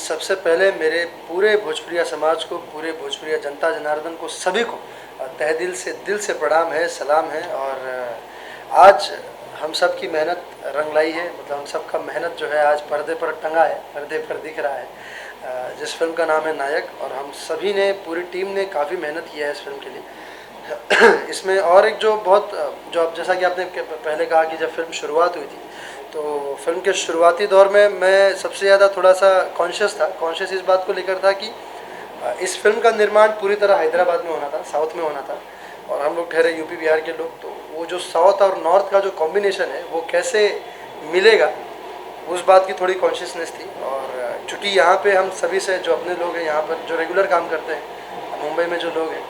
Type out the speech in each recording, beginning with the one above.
सबसे पहले मेरे पूरे भोजपुरिया समाज को, पूरे भोजपुरिया जनता जनार्दन को, सभी को तहे दिल से प्रणाम है, सलाम है। और आज हम सब की मेहनत रंग लाई है, मतलब हम सब का मेहनत जो है आज पर्दे पर टंगा है, पर्दे पर दिख रहा है। जिस फिल्म का नाम है नायक, और हम सभी ने, पूरी टीम ने काफ़ी मेहनत किया है इस फिल्म के लिए। इसमें और एक जो बहुत, जो अब जैसा कि आपने पहले कहा कि जब फिल्म शुरुआत हुई थी, तो फिल्म के शुरुआती दौर में मैं सबसे ज़्यादा थोड़ा सा कॉन्शियस इस बात को लेकर था कि इस फिल्म का निर्माण पूरी तरह हैदराबाद में होना था, साउथ में होना था, और हम लोग ठहरे यूपी बिहार के लोग। तो वो जो साउथ और नॉर्थ का जो कॉम्बिनेशन है वो कैसे मिलेगा, उस बात की थोड़ी कॉन्शियसनेस थी। और चूँकि यहाँ पे हम सभी से, जो अपने लोग हैं यहाँ पर जो रेगुलर काम करते हैं, मुंबई में जो लोग हैं,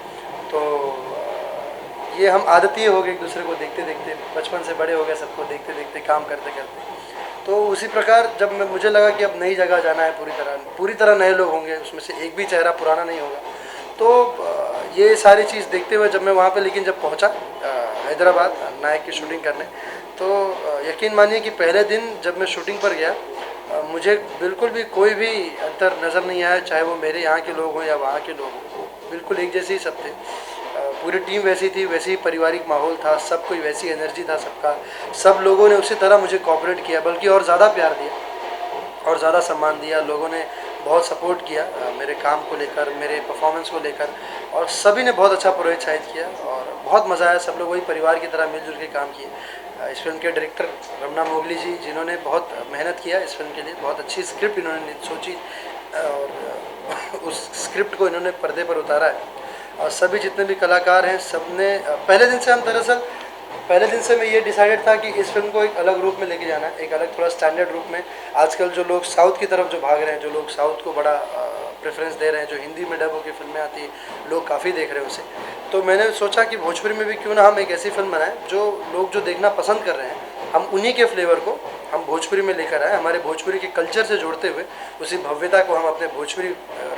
तो ये हम आदती हो गए एक दूसरे को देखते देखते, बचपन से बड़े हो गए सबको देखते देखते, काम करते करते। तो उसी प्रकार जब मुझे लगा कि अब नई जगह जाना है, पूरी तरह नए लोग होंगे, उसमें से एक भी चेहरा पुराना नहीं होगा। तो ये सारी चीज़ देखते हुए जब मैं वहाँ पे, लेकिन जब पहुँचा हैदराबाद नायक की शूटिंग करने, तो यकीन मानिए कि पहले दिन जब मैं शूटिंग पर गया, मुझे बिल्कुल भी कोई भी अंतर नज़र नहीं आया, चाहे वो मेरे यहाँ के लोग हों या वहाँ के लोग हों, बिल्कुल एक जैसे ही सब थे। पूरी टीम वैसी थी, वैसे ही पारिवारिक माहौल था, सब कोई वैसी एनर्जी था सबका, सब लोगों ने उसी तरह मुझे कोऑपरेट किया, बल्कि और ज़्यादा प्यार दिया और ज़्यादा सम्मान दिया। लोगों ने बहुत सपोर्ट किया मेरे काम को लेकर, मेरे परफॉर्मेंस को लेकर, और सभी ने बहुत अच्छा प्रोत्साहित किया और बहुत मज़ा आया। सब लोग वही परिवार की तरह मिलजुल के काम किए। इस फिल्म के डायरेक्टर रमना मोगली जी, जिन्होंने बहुत मेहनत किया इस फिल्म के लिए, बहुत अच्छी स्क्रिप्ट इन्होंने सोची और उस स्क्रिप्ट को इन्होंने पर्दे पर उतारा है। और सभी जितने भी कलाकार हैं, सब ने पहले दिन से, हम दरअसल पहले दिन से मैं ये डिसाइडेड था कि इस फिल्म को एक अलग रूप में लेके जाना है, एक अलग थोड़ा स्टैंडर्ड रूप में। आजकल जो लोग साउथ की तरफ जो भाग रहे हैं, जो लोग साउथ को बड़ा प्रेफरेंस दे रहे हैं, जो हिंदी में डब होकर फिल्में आती हैं, लोग काफ़ी देख रहे हैं उसे, तो मैंने सोचा कि भोजपुरी में भी क्यों ना हम एक ऐसी फिल्म बनाएं जो लोग जो देखना पसंद कर रहे हैं, हम उन्हीं के फ्लेवर को हम भोजपुरी में लेकर आए, हमारे भोजपुरी के कल्चर से जोड़ते हुए उसी भव्यता को हम अपने भोजपुरी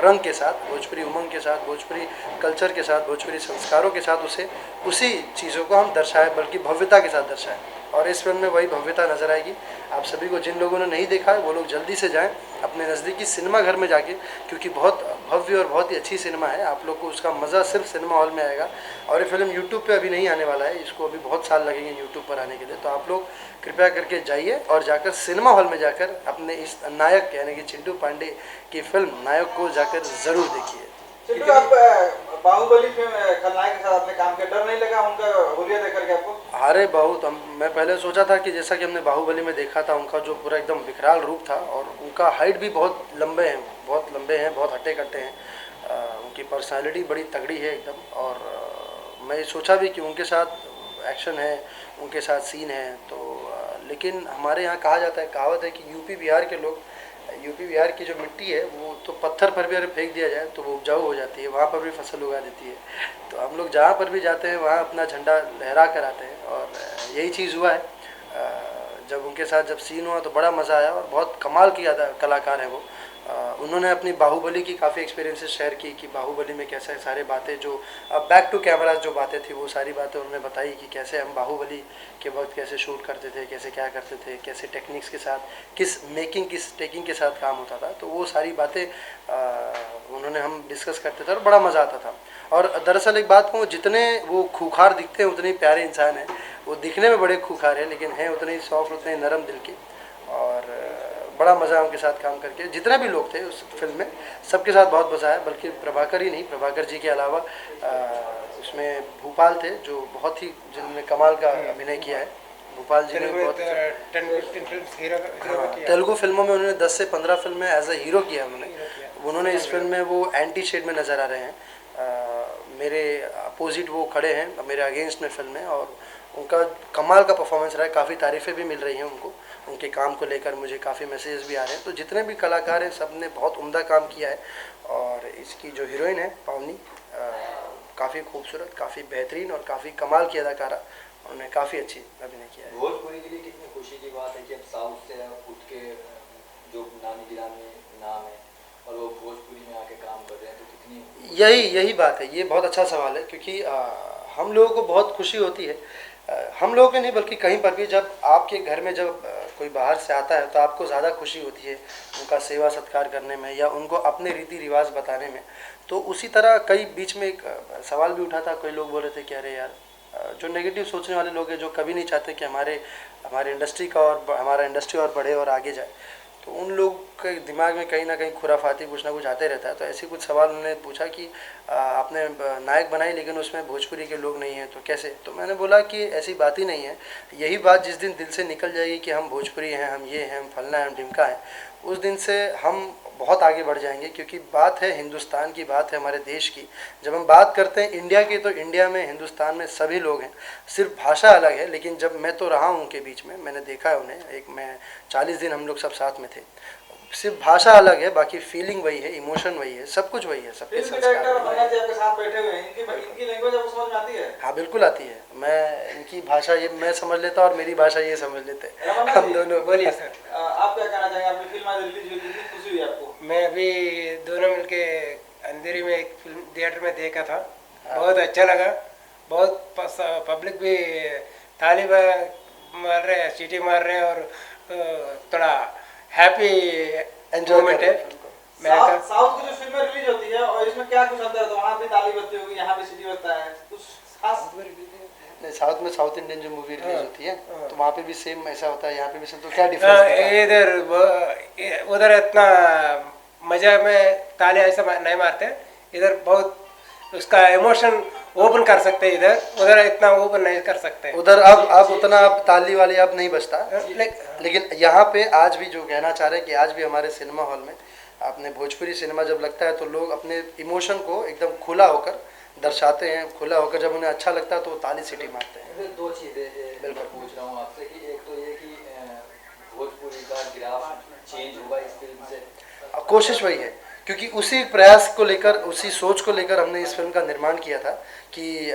रंग के साथ, भोजपुरी उमंग के साथ, भोजपुरी कल्चर के साथ, भोजपुरी संस्कारों के साथ उसी चीज़ों को हम दर्शाएं, बल्कि भव्यता के साथ दर्शाएं। और इस फिल्म में वही भव्यता नज़र आएगी आप सभी को। जिन लोगों ने नहीं देखा है वो लोग जल्दी से जाएं अपने नज़दीकी सिनेमा घर में जाके, क्योंकि बहुत भव्य और बहुत ही अच्छी सिनेमा है। आप लोग को उसका मज़ा सिर्फ सिनेमा हॉल में आएगा। और ये फिल्म यूट्यूब पे अभी नहीं आने वाला है, इसको अभी बहुत साल लगेंगे यूट्यूब पर आने के लिए। तो आप लोग कृपया करके जाइए और जाकर सिनेमा हॉल में जाकर अपने इस नायक यानी कि चिंटू पांडे की फिल्म नायक को जाकर ज़रूर देखिए। चिंटू, आप बाहुबली फिल्म खलनायक के साथ आपने काम किया, डर नहीं लगा उनका हुलिया देख करके आपको? अरे बहुत, मैं पहले सोचा था कि जैसा कि हमने बाहुबली में देखा था, उनका जो पूरा एकदम विकराल रूप था, और उनका हाइट भी बहुत लंबे हैं, बहुत हट्टे कट्टे हैं। उनकी पर्सनालिटी बड़ी तगड़ी है एकदम। और मैं सोचा भी कि उनके साथ एक्शन है, उनके साथ सीन है। तो लेकिन हमारे यहाँ कहा जाता है, कहावत है कि यूपी बिहार की जो मिट्टी है वो तो पत्थर पर भी अगर फेंक दिया जाए तो वो उपजाऊ हो जाती है, वहाँ पर भी फसल उगा देती है। तो हम लोग जहाँ पर भी जाते हैं वहाँ अपना झंडा लहरा कर आते हैं, और यही चीज़ हुआ है। जब उनके साथ जब सीन हुआ तो बड़ा मज़ा आया, और बहुत कमाल की कलाकार है वो। उन्होंने अपनी बाहुबली की काफ़ी एक्सपीरियंसेस शेयर की कि बाहुबली में कैसे सारी बातें, जो बैक टू कैमरा जो बातें थी, वो सारी बातें उन्होंने बताई कि कैसे हम बाहुबली के वक्त कैसे शूट करते थे, कैसे क्या करते थे, कैसे टेक्निक्स के साथ, किस टेकिंग के साथ काम होता था। तो वो सारी बातें उन्होंने, हम डिस्कस करते थे और बड़ा मज़ा आता था। और दरअसल एक बात कहूँ, जितने वो खूंखार दिखते हैं उतने ही प्यारे इंसान हैं। वो दिखने में बड़े खूंखार हैं, लेकिन हैं उतने ही सॉफ्ट, उतने ही नरम दिल के। और बड़ा मज़ा उनके साथ काम करके। जितने भी लोग थे उस फिल्म में, सबके साथ बहुत मज़ा आया। बल्कि प्रभाकर ही नहीं, प्रभाकर जी के अलावा उसमें भूपाल थे, जो बहुत ही, जिन्होंने कमाल का अभिनय किया है। भूपाल जी ने बहुत तेलुगु फिल्मों में उन्होंने 10 से 15 फिल्में एज ए हीरो किया उन्होंने इस फिल्म में वो एंटी शेड में नज़र आ रहे हैं। मेरे अपोजिट वो खड़े हैं, मेरे अगेंस्ट में फिल्म है, और उनका कमाल का परफॉर्मेंस रहा है। काफ़ी तारीफ़ें भी मिल रही हैं उनको, उनके काम को लेकर मुझे काफ़ी मैसेजेस भी आ रहे हैं। तो जितने भी कलाकार हैं सब ने बहुत उम्दा काम किया है। और इसकी जो हीरोइन है पावनी, काफ़ी खूबसूरत, काफ़ी बेहतरीन और काफ़ी कमाल की अदाकारा, उन्होंने काफ़ी अच्छी अभिनय किया है। भोजपुरी के लिए कितनी खुशी की बात है कि अब साउथ से उठ के जो नामी गिरामी नाम है और वो भोजपुरी में आके काम कर रहे हैं, तो कितनी यही बात है। ये बहुत अच्छा सवाल है, क्योंकि हम लोगों को बहुत खुशी होती है, हम लोगों के नहीं बल्कि कहीं पर भी जब आपके घर में जब कोई बाहर से आता है तो आपको ज़्यादा खुशी होती है उनका सेवा सत्कार करने में या उनको अपने रीति रिवाज बताने में। तो उसी तरह कई बीच में एक सवाल भी उठा था, कोई लोग बोल रहे थे कि अरे यार, जो नेगेटिव सोचने वाले लोग हैं जो कभी नहीं चाहते कि हमारे इंडस्ट्री का और हमारा इंडस्ट्री और बढ़े और आगे जाए, तो उन लोग के दिमाग में कहीं ना कहीं खुराफाती कुछ ना कुछ आते रहता है। तो ऐसे कुछ सवाल उन्होंने पूछा कि आपने नायक बनाई लेकिन उसमें भोजपुरी के लोग नहीं हैं तो कैसे। तो मैंने बोला कि ऐसी बात ही नहीं है, यही बात जिस दिन दिल से निकल जाएगी कि हम भोजपुरी हैं, हम ये हैं, हम फलना है, हम ढिमका हैं, उस दिन से हम बहुत आगे बढ़ जाएंगे। क्योंकि बात है हिंदुस्तान की, बात है हमारे देश की। जब हम बात करते हैं इंडिया की, तो इंडिया में, हिंदुस्तान में सभी लोग हैं, सिर्फ भाषा अलग है। लेकिन जब मैं तो रहा हूँ उनके बीच में, मैंने देखा है उन्हें, मैं 40 दिन हम लोग सब साथ में थे। सिर्फ भाषा अलग है, बाकी फीलिंग वही है, इमोशन वही है, सब कुछ वही है, सबके संस्कार आपके साथ बैठे हुए हैं, इनकी लैंग्वेज आपको समझ में आती है? हाँ बिल्कुल आती है। मैं इनकी भाषा ये मैं समझ लेता और मेरी भाषा ये समझ लेते, हम दोनों। बोलिए सर। आप क्या कहना चाहेंगे? आपकी फिल्म आज रिलीज हुई, कितनी खुशी हुई आपको? मैं अभी दोनों मिलके अंधेरी में एक फिल्म थिएटर में देखा था, बहुत अच्छा लगा। बहुत पब्लिक भी ताली मार रहे हैं, सीटी मार रहे हैं और थोड़ा हैप्पी एंजॉयमेंट है। साउथ की जो फिल्में रिलीज होती है और इसमें क्या कुछ अंतर है? तो वहाँ भी ताली बजती होगी, यहाँ भी सीटी बजता है, कुछ खास? नहीं, साउथ में साउथ इंडियन जो मूवी रिलीज होती है तो वहाँ पे भी सेम ऐसा होता है, यहाँ पे भी सेम। तो क्या डिफरेंस है? इधर उधर इतना मजा में ताली ऐसा नहीं मारते, इधर बहुत उसका इमोशन ओपन कर सकते हैं, उधर इतना ओपन नहीं कर सकते। उधर अब उतना अब ताली वाली अब नहीं बजता, लेकिन यहाँ पे आज भी जो कहना चाह रहे हैं कि आज भी हमारे सिनेमा हॉल में आपने भोजपुरी सिनेमा जब लगता है तो लोग अपने इमोशन को एकदम खुला होकर दर्शाते हैं, खुला होकर जब उन्हें अच्छा लगता है तो वो ताली सीटी मारते हैं। दो चीज़ें बिल्कुल पूछ रहा हूँ आपसे कि एक तो ये कि भोजपुरी का ग्राफ चेंज होगा इस फिल्म से? कोशिश वही है, क्योंकि उसी प्रयास को लेकर, उसी सोच को लेकर हमने इस फिल्म का निर्माण किया था कि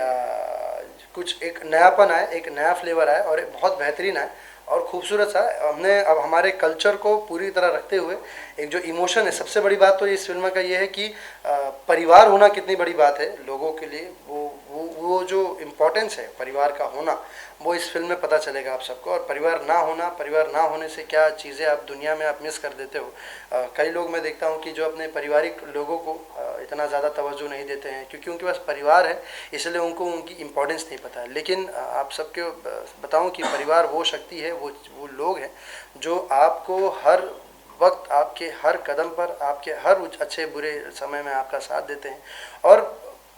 कुछ एक नयापन आए, एक नया फ्लेवर आए और एक बहुत बेहतरीन आए और खूबसूरत सा। हमने अब हमारे कल्चर को पूरी तरह रखते हुए एक जो इमोशन है, सबसे बड़ी बात तो इस फिल्म का ये है कि परिवार होना कितनी बड़ी बात है लोगों के लिए। वो जो इम्पोर्टेंस है परिवार का होना, वो इस फिल्म में पता चलेगा आप सबको। और परिवार ना होने से क्या चीज़ें आप दुनिया में आप मिस कर देते हो। कई लोग मैं देखता हूँ कि जो अपने पारिवारिक लोगों को इतना ज़्यादा तवज्जो नहीं देते हैं, क्योंकि उनके पास परिवार है इसलिए उनको उनकी इम्पोर्टेंस नहीं पता है। लेकिन आप सबके बताऊँ कि परिवार वो शक्ति है, वो लोग हैं जो आपको हर वक्त, आपके हर कदम पर, आपके हर अच्छे बुरे समय में आपका साथ देते हैं। और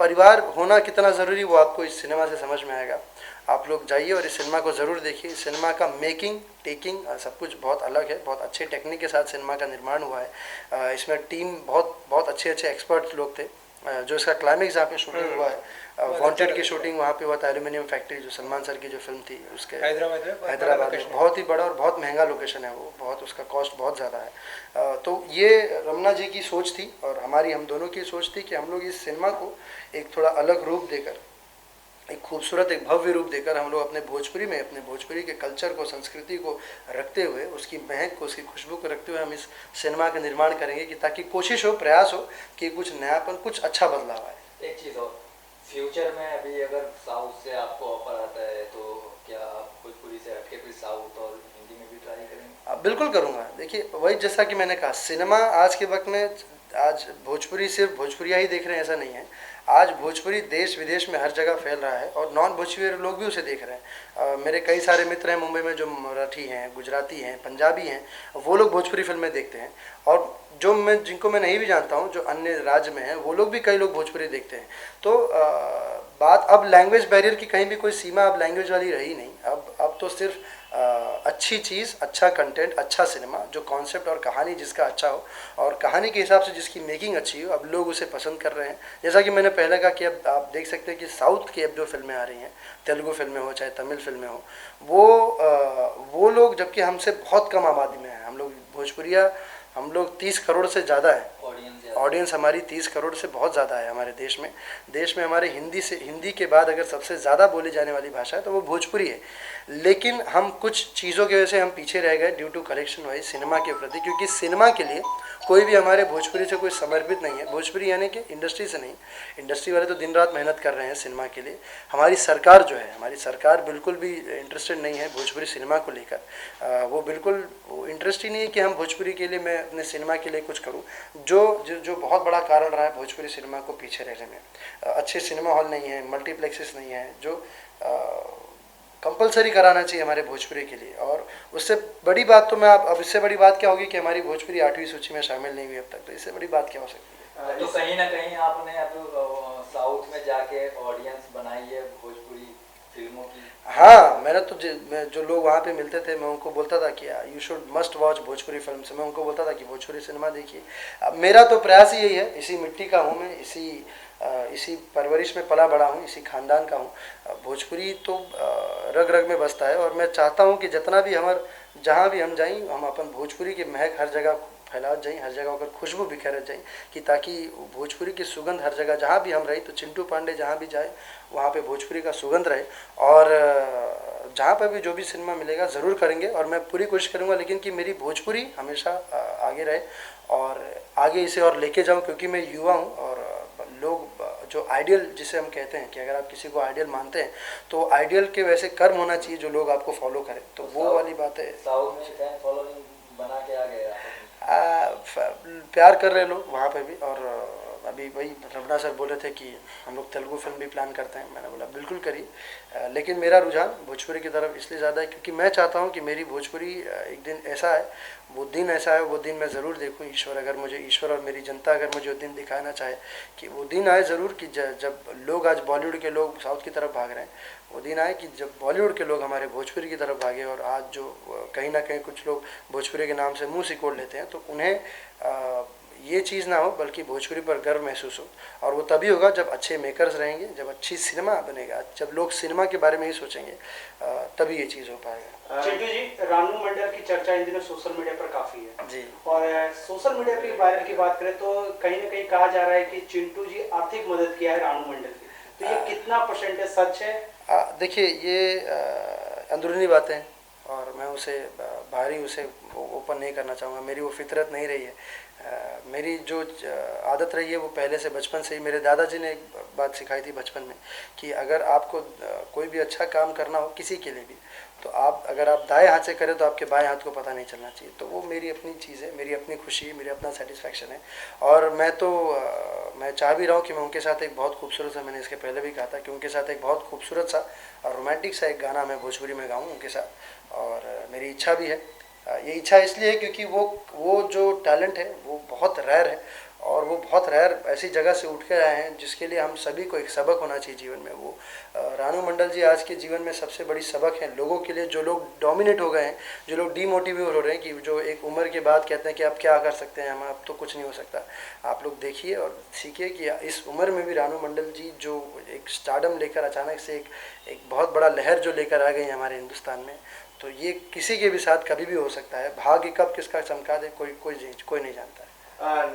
परिवार होना कितना ज़रूरी वो आपको इस सिनेमा से समझ में आएगा। आप लोग जाइए और इस सिनेमा को ज़रूर देखिए। इस सिनेमा का मेकिंग, टेकिंग सब कुछ बहुत अलग है, बहुत अच्छे टेक्निक के साथ सिनेमा का निर्माण हुआ है। इसमें टीम बहुत अच्छे एक्सपर्ट लोग थे। जो इसका क्लाइमेक्स जहाँ पे शूटिंग हुआ है, वांटेड की शूटिंग वहाँ पे हुआ था, एल्यूमिनियम फैक्ट्री, जो सलमान सर की जो फिल्म थी उसके हैदराबाद में, बहुत ही बड़ा और बहुत महंगा लोकेशन है वो, बहुत उसका कॉस्ट बहुत ज़्यादा है। तो ये रमना जी की सोच थी और हम दोनों की सोच थी कि हम लोग इस सिनेमा को एक थोड़ा अलग रूप देकर, एक खूबसूरत, एक भव्य रूप देकर हम लोग अपने भोजपुरी में, अपने भोजपुरी के कल्चर को, संस्कृति को रखते हुए, उसकी महक को, उसकी खुशबू को रखते हुए हम इस सिनेमा का निर्माण करेंगे कि ताकि कोशिश हो, प्रयास हो कि कुछ नयापन, कुछ अच्छा बदलाव आए। एक चीज़ और, फ्यूचर में अभी अगर साउथ से आपको ऑफर आता है तो क्या आप भोजपुरी से हटके फिर साउथ और हिंदी में भी ट्राई करेंगे? बिल्कुल करूँगा। देखिए वही जैसा कि मैंने कहा, सिनेमा आज के वक्त में, आज भोजपुरी सिर्फ भोजपुरिया ही देख रहे हैं ऐसा नहीं है। आज भोजपुरी देश विदेश में हर जगह फैल रहा है और नॉन भोजपुरी लोग भी उसे देख रहे हैं। मेरे कई सारे मित्र हैं मुंबई में जो मराठी हैं, गुजराती हैं, पंजाबी हैं, वो लोग भोजपुरी फिल्में देखते हैं। और जिनको मैं नहीं भी जानता हूँ, जो अन्य राज्य में हैं, वो लोग भी, कई लोग भोजपुरी देखते हैं। तो बात अब लैंग्वेज बैरियर की कहीं भी कोई सीमा अब लैंग्वेज वाली रही नहीं। अब तो सिर्फ अच्छी चीज़, अच्छा कंटेंट, अच्छा सिनेमा, जो कॉन्सेप्ट और कहानी जिसका अच्छा हो और कहानी के हिसाब से जिसकी मेकिंग अच्छी हो, अब लोग उसे पसंद कर रहे हैं। जैसा कि मैंने पहले कहा कि अब आप देख सकते हैं कि साउथ की अब जो फिल्में आ रही हैं, तेलुगु फिल्में हो चाहे तमिल फिल्में हो, वो लोग, जबकि हमसे बहुत कम आबादी में है, हम लोग भोजपुरिया, हम लोग 30 करोड़ से ज़्यादा है ऑडियंस हमारी, 30 करोड़ से बहुत ज़्यादा है हमारे देश में हमारे हिंदी के बाद अगर सबसे ज़्यादा बोली जाने वाली भाषा है तो वो भोजपुरी है। लेकिन हम कुछ चीज़ों की वजह से हम पीछे रह गए due to collection wise cinema के प्रति, क्योंकि सिनेमा के लिए कोई भी हमारे भोजपुरी से कोई समर्पित नहीं है। भोजपुरी यानी कि इंडस्ट्री से नहीं, इंडस्ट्री वाले तो दिन रात मेहनत कर रहे हैं सिनेमा के लिए। हमारी सरकार जो है, हमारी सरकार बिल्कुल भी इंटरेस्टेड नहीं है भोजपुरी सिनेमा को लेकर। वो बिल्कुल इंटरेस्ट ही नहीं है कि हम भोजपुरी के लिए, मैं अपने सिनेमा के लिए कुछ करूं। जो बहुत बड़ा कारण रहा है भोजपुरी सिनेमा को पीछे रहने में। अच्छे सिनेमा हॉल नहीं है, मल्टीप्लेक्सेस नहीं है, जो कंपलसरी कराना चाहिए हमारे भोजपुरी के लिए। और उससे बड़ी बात तो मैं अब इससे बड़ी बात क्या होगी कि हमारी भोजपुरी 8वीं सूची में शामिल नहीं हुई अब तक, तो इससे बड़ी बात क्या हो सकती है। तो कहीं ना कहीं आपने अब साउथ में जाके ऑडियंस बनाई है भोजपुरी फिल्मों की। हाँ, मैंने तो जो लोग वहाँ पे मिलते थे, मैं उनको बोलता था कि you should must watch Bhojpuri film से। मैं उनको बोलता था कि भोजपुरी सिनेमा देखिए। अब मेरा तो प्रयास ही यही है, इसी मिट्टी का हूँ मैं, इसी परवरिश में पला बड़ा हूँ, इसी खानदान का हूँ। भोजपुरी तो रग रग में बसता है और मैं चाहता हूँ कि जितना भी जहाँ भी हम जाएं, हम अपन भोजपुरी की महक हर जगह फैलात जाएं, हर जगह होकर खुशबू बिखेरत जाएं, कि ताकि भोजपुरी की सुगंध हर जगह जहाँ भी हम रही, तो चिंटू पांडे जहाँ भी जाए वहाँ पे भोजपुरी का सुगंध रहे। और जहाँ पर भी जो भी सिनेमा मिलेगा ज़रूर करेंगे और मैं पूरी कोशिश करूँगा, लेकिन कि मेरी भोजपुरी हमेशा आगे रहे और आगे इसे और लेके जाऊँ, क्योंकि मैं युवा हूँ। और लोग जो आइडियल जिसे हम कहते हैं कि अगर आप किसी को आइडियल मानते हैं तो आइडियल के वैसे कर्म होना चाहिए जो लोग आपको फॉलो करें, तो वो वाली बात है। साउथ में फैन फॉलोइंग बना के आ गए प्यार कर रहे लोग वहाँ पे भी। और अभी वही रमना सर बोले थे कि हम लोग तेलुगु फिल्म भी प्लान करते हैं, मैंने बोला बिल्कुल करिए। लेकिन मेरा रुझान भोजपुरी की तरफ इसलिए ज़्यादा है क्योंकि मैं चाहता हूँ कि मेरी भोजपुरी एक दिन ऐसा है, वो दिन ऐसा है, वो दिन मैं ज़रूर देखूँ। ईश्वर और मेरी जनता अगर मुझे वो दिन दिखाना चाहे कि वो दिन आए ज़रूर, कि जब लोग आज बॉलीवुड के लोग साउथ की तरफ भाग रहे हैं, वो दिन आए कि जब बॉलीवुड के लोग हमारे भोजपुरी की तरफ भागे। और आज जो कहीं ना कहीं कुछ लोग भोजपुरी के नाम से मुंह सिकोड़ लेते हैं, तो उन्हें ये चीज़ ना हो, बल्कि भोजपुरी पर गर्व महसूस हो। और वो तभी होगा जब अच्छे मेकर्स रहेंगे, जब अच्छी सिनेमा बनेगा, जब लोग सिनेमा के बारे में ही सोचेंगे, तभी ये चीज़ हो पाएगा। चिंटू जी, रानू मंडल की चर्चा इन दिनों सोशल मीडिया पर काफ़ी है जी। और सोशल मीडिया की वायरल की बात करें तो कहीं ना कहीं कहा जा रहा है कि चिंटू जी आर्थिक मदद किया है रानू मंडल की, तो ये कितना परसेंटेज सच है? देखिए, ये अंदरूनी बातें हैं और मैं उसे बाहरी उसे ओपन नहीं करना चाहूँगा। मेरी वो फितरत नहीं रही है। मेरी जो आदत रही है वो पहले से, बचपन से ही। मेरे दादाजी ने एक बात सिखाई थी बचपन में कि अगर आपको कोई भी अच्छा काम करना हो किसी के लिए भी, तो अगर आप दाएं हाथ से करें तो आपके बाएं हाथ को पता नहीं चलना चाहिए। तो वो मेरी अपनी चीज़ है, मेरी अपनी खुशी है, मेरी अपना सेटिस्फैक्शन है। और मैं चाह भी रहा हूँ कि मैं उनके साथ एक बहुत खूबसूरत सा, मैंने इसके पहले भी कहा था कि उनके साथ एक बहुत खूबसूरत सा और रोमांटिक सा एक गाना मैं भोजपुरी में गाऊँ उनके साथ। और मेरी इच्छा भी है। ये इच्छा इसलिए है क्योंकि वो जो टैलेंट है वो बहुत रेयर है और वो बहुत रेयर ऐसी जगह से उठ कर आए हैं जिसके लिए हम सभी को एक सबक होना चाहिए जीवन में। वो रानू मंडल जी आज के जीवन में सबसे बड़ी सबक है लोगों के लिए, जो लोग डोमिनेट हो गए हैं, जो लोग डीमोटिवेट हो रहे हैं, कि जो एक उम्र के बाद कहते हैं कि आप क्या कर सकते हैं, हम अब तो कुछ नहीं हो सकता। आप लोग देखिए और सीखिए कि इस उम्र में भी रानू मंडल जी जो एक स्टारडम लेकर अचानक से एक बहुत बड़ा लहर जो लेकर आ गई है हमारे हिंदुस्तान में, तो ये किसी के भी साथ कभी भी हो सकता है। भाग्य कब किसका चमका दे कोई नहीं जानता है।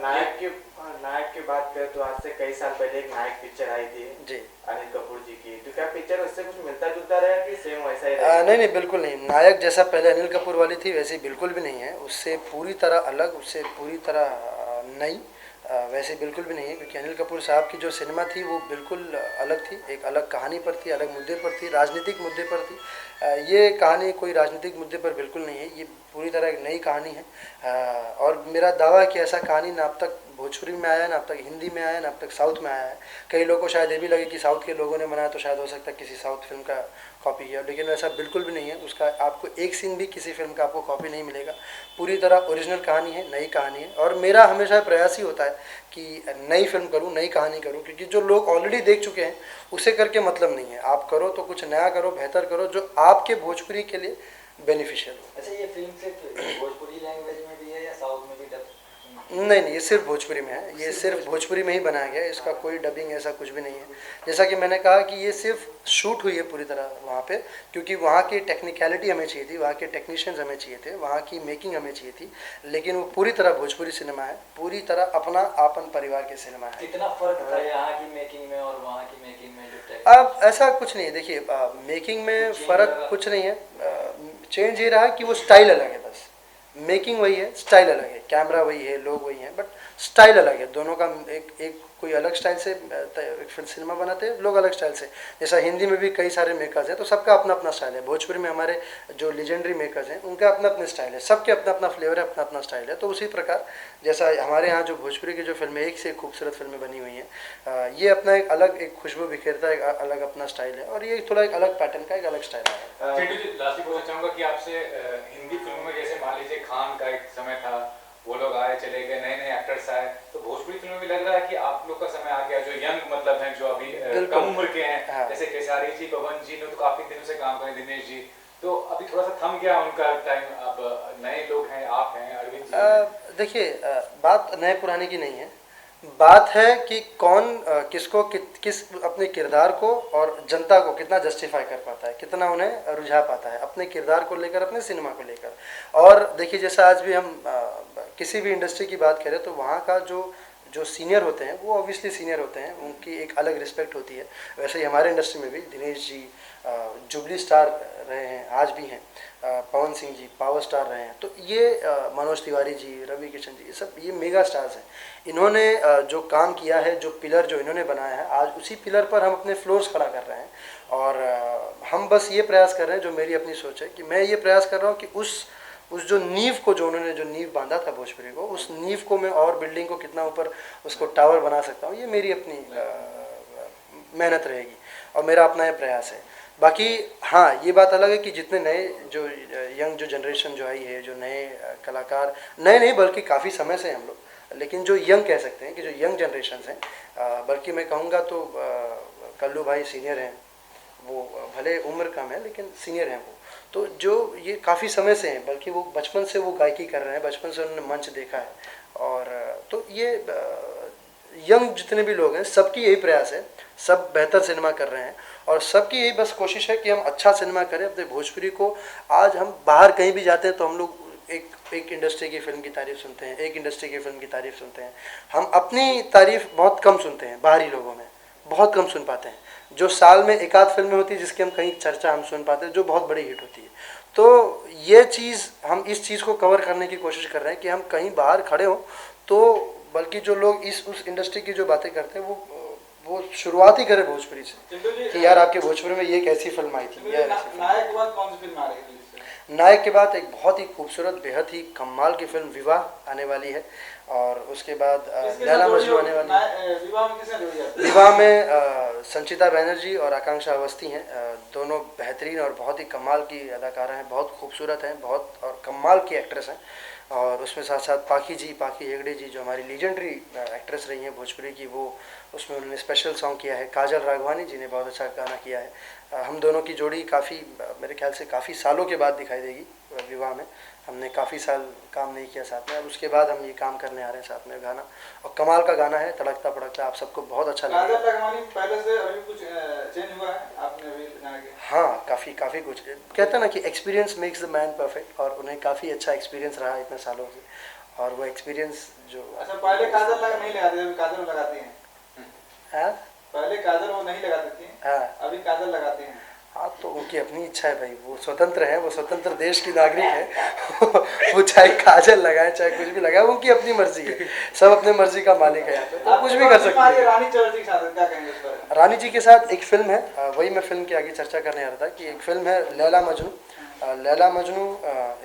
नायक की बात करें तो आज से कई साल पहले एक नायक पिक्चर आई थी जी, अनिल कपूर जी की, तो क्या पिक्चर उससे कुछ मिलता जुलता रहा कि सेम वैसा ही रहा? नहीं, बिल्कुल नहीं। नायक जैसा पहले अनिल कपूर वाली थी वैसी बिल्कुल भी नहीं है, उससे पूरी तरह अलग, उससे पूरी तरह नई, वैसे बिल्कुल भी नहीं है। क्योंकि अनिल कपूर साहब की जो सिनेमा थी वो बिल्कुल अलग थी, एक अलग कहानी पर थी, अलग मुद्दे पर थी, राजनीतिक मुद्दे पर थी। ये कहानी कोई राजनीतिक मुद्दे पर बिल्कुल नहीं है, ये पूरी तरह एक नई कहानी है। और मेरा दावा है कि ऐसा कहानी ना अब तक भोजपुरी में आया, ना अब तक हिंदी में आया, ना अब तक साउथ में आया है। कई लोगों को शायद ये भी लगे कि साउथ के लोगों ने बनाया तो शायद हो सकता है किसी साउथ फिल्म का कॉपी किया, लेकिन ऐसा बिल्कुल भी नहीं है। उसका आपको एक सीन भी किसी फिल्म का आपको कॉपी नहीं मिलेगा, पूरी तरह ओरिजिनल कहानी है, नई कहानी है। और मेरा हमेशा प्रयास ही होता है कि नई फिल्म करूं, नई कहानी करूं, क्योंकि जो लोग ऑलरेडी देख चुके हैं उसे करके मतलब नहीं है। आप करो तो कुछ नया करो, बेहतर करो, जो आपके भोजपुरी के लिए बेनिफिशियल हो। अच्छा, ये फिल्म सिर्फ भोजपुरी लैंग्वेज में भी है या साउथ में भी डब? नहीं, ये सिर्फ भोजपुरी में है, ये सिर्फ भोजपुरी में ही बनाया गया है, इसका कोई डबिंग ऐसा कुछ भी नहीं है। जैसा कि मैंने कहा कि ये सिर्फ शूट हुई है पूरी तरह वहाँ पे, क्योंकि वहाँ की टेक्निकलिटी हमें चाहिए थी, वहाँ के टेक्नीशियंस हमें चाहिए थे, वहाँ की मेकिंग हमें चाहिए थी, लेकिन वो पूरी तरह भोजपुरी सिनेमा है, पूरी तरह अपना आपन परिवार के सिनेमा है। कितना फर्क था यहाँ की मेकिंग में और वहाँ की मेकिंग में? अब ऐसा कुछ नहीं है, देखिए मेकिंग में फ़र्क कुछ नहीं है, चेंज ये रहा कि वो स्टाइल अलग है बस। मेकिंग वही है, स्टाइल अलग है, कैमरा वही है, लोग वही हैं, बट स्टाइल अलग है दोनों का। एक कोई अलग स्टाइल से एक फिल्म सिनेमा बनाते हैं, लोग अलग स्टाइल से। जैसा हिंदी में भी कई सारे मेकर्स हैं, तो सबका अपना अपना स्टाइल है। भोजपुरी में हमारे जो लेजेंडरी मेकर्स हैं, उनका अपना अपना स्टाइल है, सबके अपना अपना फ्लेवर है, अपना अपना स्टाइल है। तो उसी प्रकार जैसा हमारे यहाँ जो भोजपुरी की जो फिल्में एक से एक खूबसूरत फिल्में बनी हुई हैं, ये अपना एक अलग एक खुशबू बिखेरता है, एक अलग अपना स्टाइल है, और ये थोड़ा एक अलग पैटर्न का एक अलग स्टाइल है। चिंटू जी, लास्टली पूछना चाहूंगा कि आपसे हिंदी फिल्मों में जैसे मान लीजिए खान का एक समय था, वो लोग आए चले गए, नए नए एक्टर्स आए, तो भोजपुरी फिल्मों में लग रहा है कि आप लोग का समय आ गया, जो यंग मतलब हैं, जो अभी कम उम्र के हैं, हाँ। जैसे केसारी जी, पवन जी ने तो काफी दिनों से काम करें, दिनेश जी, तो अभी थोड़ा सा थम गया उनका टाइम, अब नए लोग हैं, आप हैं, अरविंद जी हैं। देखिए, बात नए पुराने की नहीं है, बात है कि कौन किसको किस अपने किरदार को और जनता को कितना जस्टिफाई कर पाता है, कितना उन्हें रुझा पाता है अपने किरदार को लेकर, अपने सिनेमा को लेकर। और देखिए, जैसा आज भी हम किसी भी इंडस्ट्री की बात करें, तो वहाँ का जो सीनियर होते हैं, वो ऑब्वियसली सीनियर होते हैं, उनकी एक अलग रिस्पेक्ट होती है। वैसे ही हमारे इंडस्ट्री में भी दिनेश जी जुबली स्टार रहे हैं, आज भी हैं, पवन सिंह जी पावर स्टार रहे हैं, तो ये मनोज तिवारी जी, रवि किशन जी, ये सब ये मेगा स्टार्स हैं। इन्होंने जो काम किया है, जो पिलर जो इन्होंने बनाया है, आज उसी पिलर पर हम अपने फ्लोर्स खड़ा कर रहे हैं। और हम बस ये प्रयास कर रहे हैं, जो मेरी अपनी सोच है, कि मैं ये प्रयास कर रहा हूँ कि उस जो नींव को, जो उन्होंने जो नींव बांधा था भोजपुरी को, उस नींव को मैं और बिल्डिंग को कितना ऊपर उसको टावर बना सकता हूँ, ये मेरी अपनी मेहनत रहेगी और मेरा अपना ये प्रयास है। बाकी हाँ, ये बात अलग है कि जितने नए जो यंग जो जनरेशन जो आई है, जो नए कलाकार, नए नहीं बल्कि काफ़ी समय से हम लोग, लेकिन जो यंग कह सकते हैं कि जो यंग जनरेशन हैं, बल्कि मैं कहूँगा तो कल्लू भाई सीनियर हैं, वो भले उम्र कम है लेकिन सीनियर हैं वो, तो जो ये काफ़ी समय से हैं, बल्कि वो बचपन से वो गायकी कर रहे हैं, बचपन से उन्होंने मंच देखा है। और तो ये यंग जितने भी लोग हैं, सबकी यही प्रयास है, सब बेहतर सिनेमा कर रहे हैं, और सबकी यही बस कोशिश है कि हम अच्छा सिनेमा करें अपने भोजपुरी को। आज हम बाहर कहीं भी जाते हैं तो हम लोग एक इंडस्ट्री की फिल्म की तारीफ सुनते हैं, एक इंडस्ट्री की फिल्म की तारीफ सुनते हैं, हम अपनी तारीफ बहुत कम सुनते हैं, बाहरी लोगों में बहुत कम सुन पाते हैं। जो साल में एक आध फिल्में होती है जिसकी हम कहीं चर्चा हम सुन पाते हैं, जो बहुत बड़ी हिट होती है। तो ये चीज़, हम इस चीज़ को कवर करने की कोशिश कर रहे हैं कि हम कहीं बाहर खड़े हों, तो बल्कि जो लोग उस इंडस्ट्री की जो बातें करते हैं, वो शुरुआत ही करें भोजपुरी से, कि यार आपके भोजपुरी में ये कैसी फिल्म आई थी। नायक के बाद कौन सी फिल्म आ रही है? नायक के बाद एक बहुत ही खूबसूरत, बेहद ही कमाल की फिल्म विवाह आने वाली है, और उसके बाद लैला मजनू आने वाली है। विवाह में किसने जोड़ी है? विवाह में संचिता बनर्जी और आकांक्षा अवस्थी हैं, दोनों बेहतरीन और बहुत ही कमाल की अदाकारा हैं, बहुत खूबसूरत हैं, बहुत और कमाल की एक्ट्रेस हैं। और उसमें साथ साथ पाखी हेगड़े जी, जो हमारी लीजेंडरी एक्ट्रेस रही हैं भोजपुरी की, वो उसमें उन्होंने स्पेशल सॉन्ग किया है। काजल राघवानी जी ने बहुत अच्छा गाना किया है। हम दोनों की जोड़ी काफ़ी, मेरे ख्याल से काफ़ी सालों के बाद दिखाई देगी विवाह में। हमने काफ़ी साल काम नहीं किया साथ में, और उसके बाद हम ये काम करने आ रहे हैं साथ में गाना, और कमाल का गाना है, तड़कता फड़कता, आप सबको बहुत अच्छा लगेगा। काजल राघवानी पहले से अभी कुछ चेंज हुआ है आपने अभी गाना के? हाँ, काफ़ी कुछ, कहते हैं ना कि experience makes the man perfect, और उन्हें काफ़ी अच्छा एक्सपीरियंस रहा इतने सालों से, और वो एक्सपीरियंस जो। अच्छा, पहले काजल नहीं लगाती थी, अभी काजल लगाती हैं? हाँ, पहले काजल वो नहीं लगाती थी, हाँ, अभी काजल लगाती हैं। हाँ, तो उनकी अपनी इच्छा है भाई, वो स्वतंत्र है, वो स्वतंत्र देश की नागरिक है। वो चाहे काजल लगाए, चाहे कुछ भी लगाए, उनकी अपनी मर्जी है, सब अपने मर्जी का मालिक है यहाँ पे, तो कुछ भी कर सकते हैं। रानी चौधरी के साथ क्या कहेंगे इस पर? रानी जी के साथ एक फिल्म है, वही मैं फिल्म की आगे चर्चा करने आ रहा था, कि एक फिल्म है लैला मजनू। लैला मजनू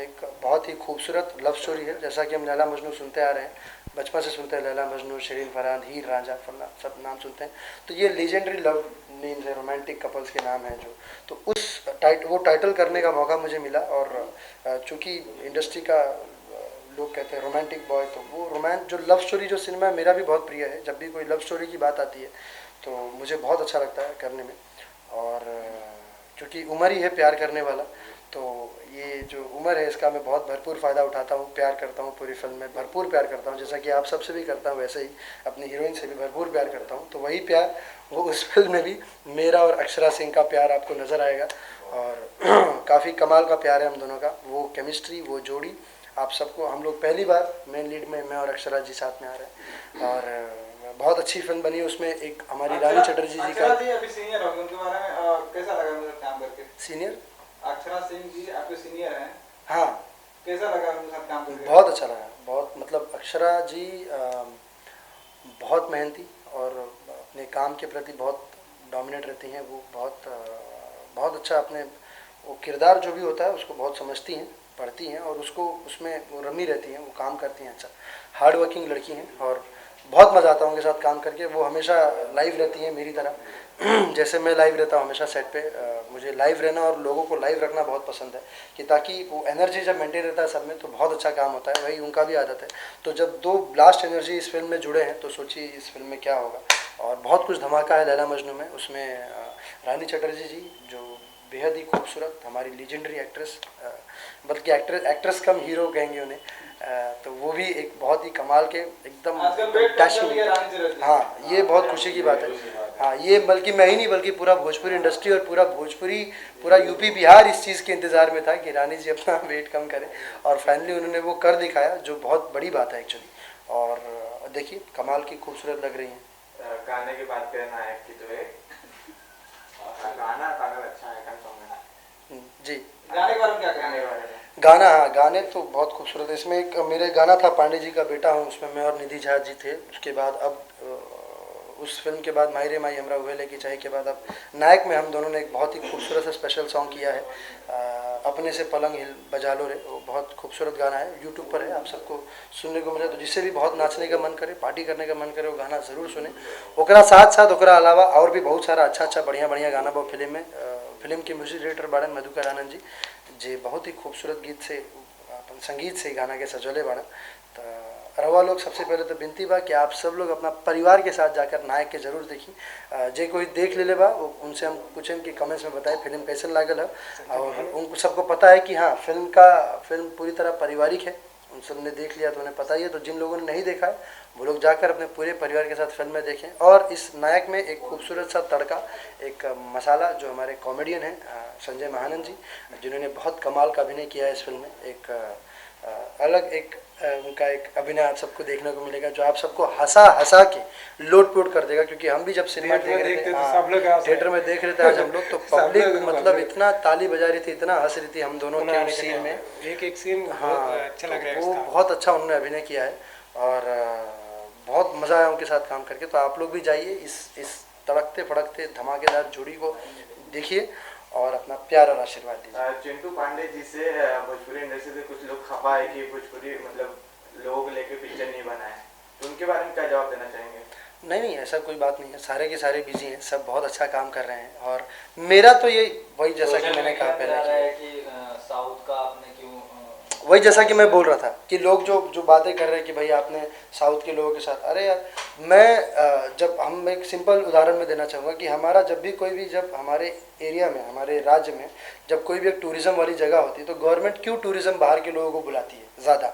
एक बहुत ही खूबसूरत लव स्टोरी है, जैसा कि हम लैला मजनू सुनते आ रहे हैं, बचपन से सुनते हैं, लैला मजनू, शिरीन फरहान, हीर रांझा, फरना, सब नाम सुनते हैं। तो ये लेजेंडरी लव नेम्स है, रोमांटिक कपल्स के नाम हैं जो, तो वो टाइटल करने का मौका मुझे मिला। और चूँकि इंडस्ट्री का लोग कहते हैं रोमांटिक बॉय, तो वो जो लव स्टोरी जो सिनेमा मेरा भी बहुत प्रिय है, जब भी कोई लव स्टोरी की बात आती है तो मुझे बहुत अच्छा लगता है करने में। और चूँकि उम्र ही है प्यार करने वाला, तो ये जो उम्र है इसका मैं बहुत भरपूर फ़ायदा उठाता हूँ, प्यार करता हूँ, पूरी फिल्म में भरपूर प्यार करता हूँ, जैसा कि आप सबसे भी करता हूँ, वैसे ही अपनी हीरोइन से भी भरपूर प्यार करता हूँ। तो वही प्यार वो उस फिल्म में भी मेरा और अक्षरा सिंह का प्यार आपको नज़र आएगा, और काफ़ी कमाल का प्यार है हम दोनों का, वो केमिस्ट्री, वो जोड़ी, आप सबको, हम लोग पहली बार मेन लीड में मैं और अक्षरा जी साथ में आ रहे हैं, और बहुत अच्छी फिल्म बनी। उसमें एक हमारी रानी चटर्जी जी का, अभी सीनियर हो, उनके बारे में कैसा लगा मुझे काम करके? सीनियर अक्षरा सिंह जी आपके सीनियर हैं, हाँ, कैसा लगा उनके साथ काम करके? बहुत अच्छा लगा, बहुत मतलब अक्षरा जी बहुत मेहनती और अपने काम के प्रति बहुत डोमिनेट रहती हैं। वो बहुत अच्छा अपने वो किरदार जो भी होता है उसको बहुत समझती हैं, पढ़ती हैं और उसको उसमें वो रमी रहती हैं, वो काम करती हैं अच्छा। हार्ड वर्किंग लड़की हैं और बहुत मज़ा आता है उनके साथ काम करके। वो हमेशा लाइव रहती हैं मेरी तरह जैसे मैं लाइव रहता हूँ हमेशा सेट पे। मुझे लाइव रहना और लोगों को लाइव रखना बहुत पसंद है कि ताकि वो एनर्जी जब मेंटेन रहता है सब में तो बहुत अच्छा काम होता है। वही उनका भी आदत है। तो जब दो ब्लास्ट एनर्जी इस फिल्म में जुड़े हैं तो सोचिए इस फिल्म में क्या होगा। और बहुत कुछ धमाका है लैला मजनू में। उसमें रानी चटर्जी जी जो बेहद ही खूबसूरत हमारी लीजेंडरी एक्ट्रेस, बल्कि एक्ट्रेस कम हीरो कहेंगे उन्हें, तो वो भी एक बहुत ही कमाल के एकदम आजकल वेट कम कर लिया रानी चटर्जी। हाँ, ये बहुत खुशी की बात है। हाँ, ये बल्कि मैं ही नहीं बल्कि पूरा भोजपुरी इंडस्ट्री और पूरा यूपी बिहार इस चीज़ के इंतज़ार में था कि रानी जी अपना वेट कम करें और फाइनली उन्होंने वो कर दिखाया जो बहुत बड़ी बात है एक्चुअली। और देखिए कमाल की खूबसूरत लग रही हैं। गाने की बात करें नायक की तो है गाना अच्छा है जी, गाने के बारे में क्या कहना गाने है? के बारे में गाना, हाँ गाने तो बहुत खूबसूरत है। इसमें एक मेरे गाना था पांडे जी का बेटा हूँ, उसमें मैं और निधि झा जी थे। उसके बाद अब उस फिल्म के बाद मायरे माई हमरा हुए लेके चाहे के बाद अब नायक में हम दोनों ने एक बहुत ही खूबसूरत सा स्पेशल सॉन्ग किया है, अपने से पलंग हिल बजा लो रे। वो बहुत खूबसूरत गाना है, यूट्यूब पर है, आप सबको सुनने को मिले। तो जिससे भी बहुत नाचने का मन करे, पार्टी करने का मन करे, वो गाना ज़रूर सुने। ओकरा साथ साथ ओकरा अलावा और भी बहुत सारा अच्छा बढ़िया गाना वो फिल्म में। फिल्म के म्यूजिक डायरेक्टर बाड़न मधुकर आनंद जी जे बहुत ही खूबसूरत गीत से अपन संगीत से गाना के सजोले बाड़न। तो रवा लोग सबसे पहले तो विनती बा कि आप सब लोग अपना परिवार के साथ जाकर नायक के जरूर देखी। जे कोई देख ले बा उनसे हम पूछें कि कमेंट्स में बताएं फिल्म कैसे लागल है। और उनको सबको पता है कि हाँ फिल्म पूरी तरह पारिवारिक है। उन सब ने देख लिया तो उन्हें पता ही है। तो जिन लोगों ने नहीं देखा है वो लोग जाकर अपने पूरे परिवार के साथ फिल्म में देखें। और इस नायक में एक खूबसूरत सा तड़का, एक मसाला जो हमारे कॉमेडियन हैं संजय महानंद जी, जिन्होंने बहुत कमाल का अभिनय किया है इस फिल्म में। एक अलग एक उनका एक अभिनय आप सबको देखने को मिलेगा जो आप सबको हंसा के लोट-पोट कर देगा। क्योंकि हम भी जब सिनेमा देख रहे थे, थिएटर में देख रहे थे आज हम लोग, तो पब्लिक मतलब इतना ताली बजा रही थी, इतना हंस रही थी हम दोनों के सीन में। एक सीन हाँ, अच्छा लग रहा है। वो बहुत अच्छा उन्होंने अभिनय किया है और बहुत मज़ा आया उनके साथ काम करके। तो आप लोग भी जाइए इस तड़कते फड़कते धमाकेदार जोड़ी को देखिए और अपना प्यार और आशीर्वाद दीजिए। चिंटू पांडे जी से भोजपुरी इंडस्ट्री से कुछ लोग खफा है कि भोजपुरी मतलब लोग लेके पिक्चर नहीं बनाए, तो उनके बारे में क्या जवाब देना चाहेंगे? नहीं, ऐसा कोई बात नहीं है। सारे के सारे बिजी हैं, सब बहुत अच्छा काम कर रहे हैं। और मेरा तो ये वही जैसा कि मैंने कहा पहले कि साउथ का आपने क्यों वही जैसा कि मैं बोल रहा था कि लोग जो बातें कर रहे हैं कि भाई आपने साउथ के लोगों के साथ, अरे यार मैं जब हम एक सिंपल उदाहरण में देना चाहूँगा कि हमारा जब हमारे एरिया में, हमारे राज्य में जब कोई भी एक टूरिज़्म वाली जगह होती है तो गवर्नमेंट क्यों टूरिज़्म बाहर के लोगों को बुलाती है ज़्यादा?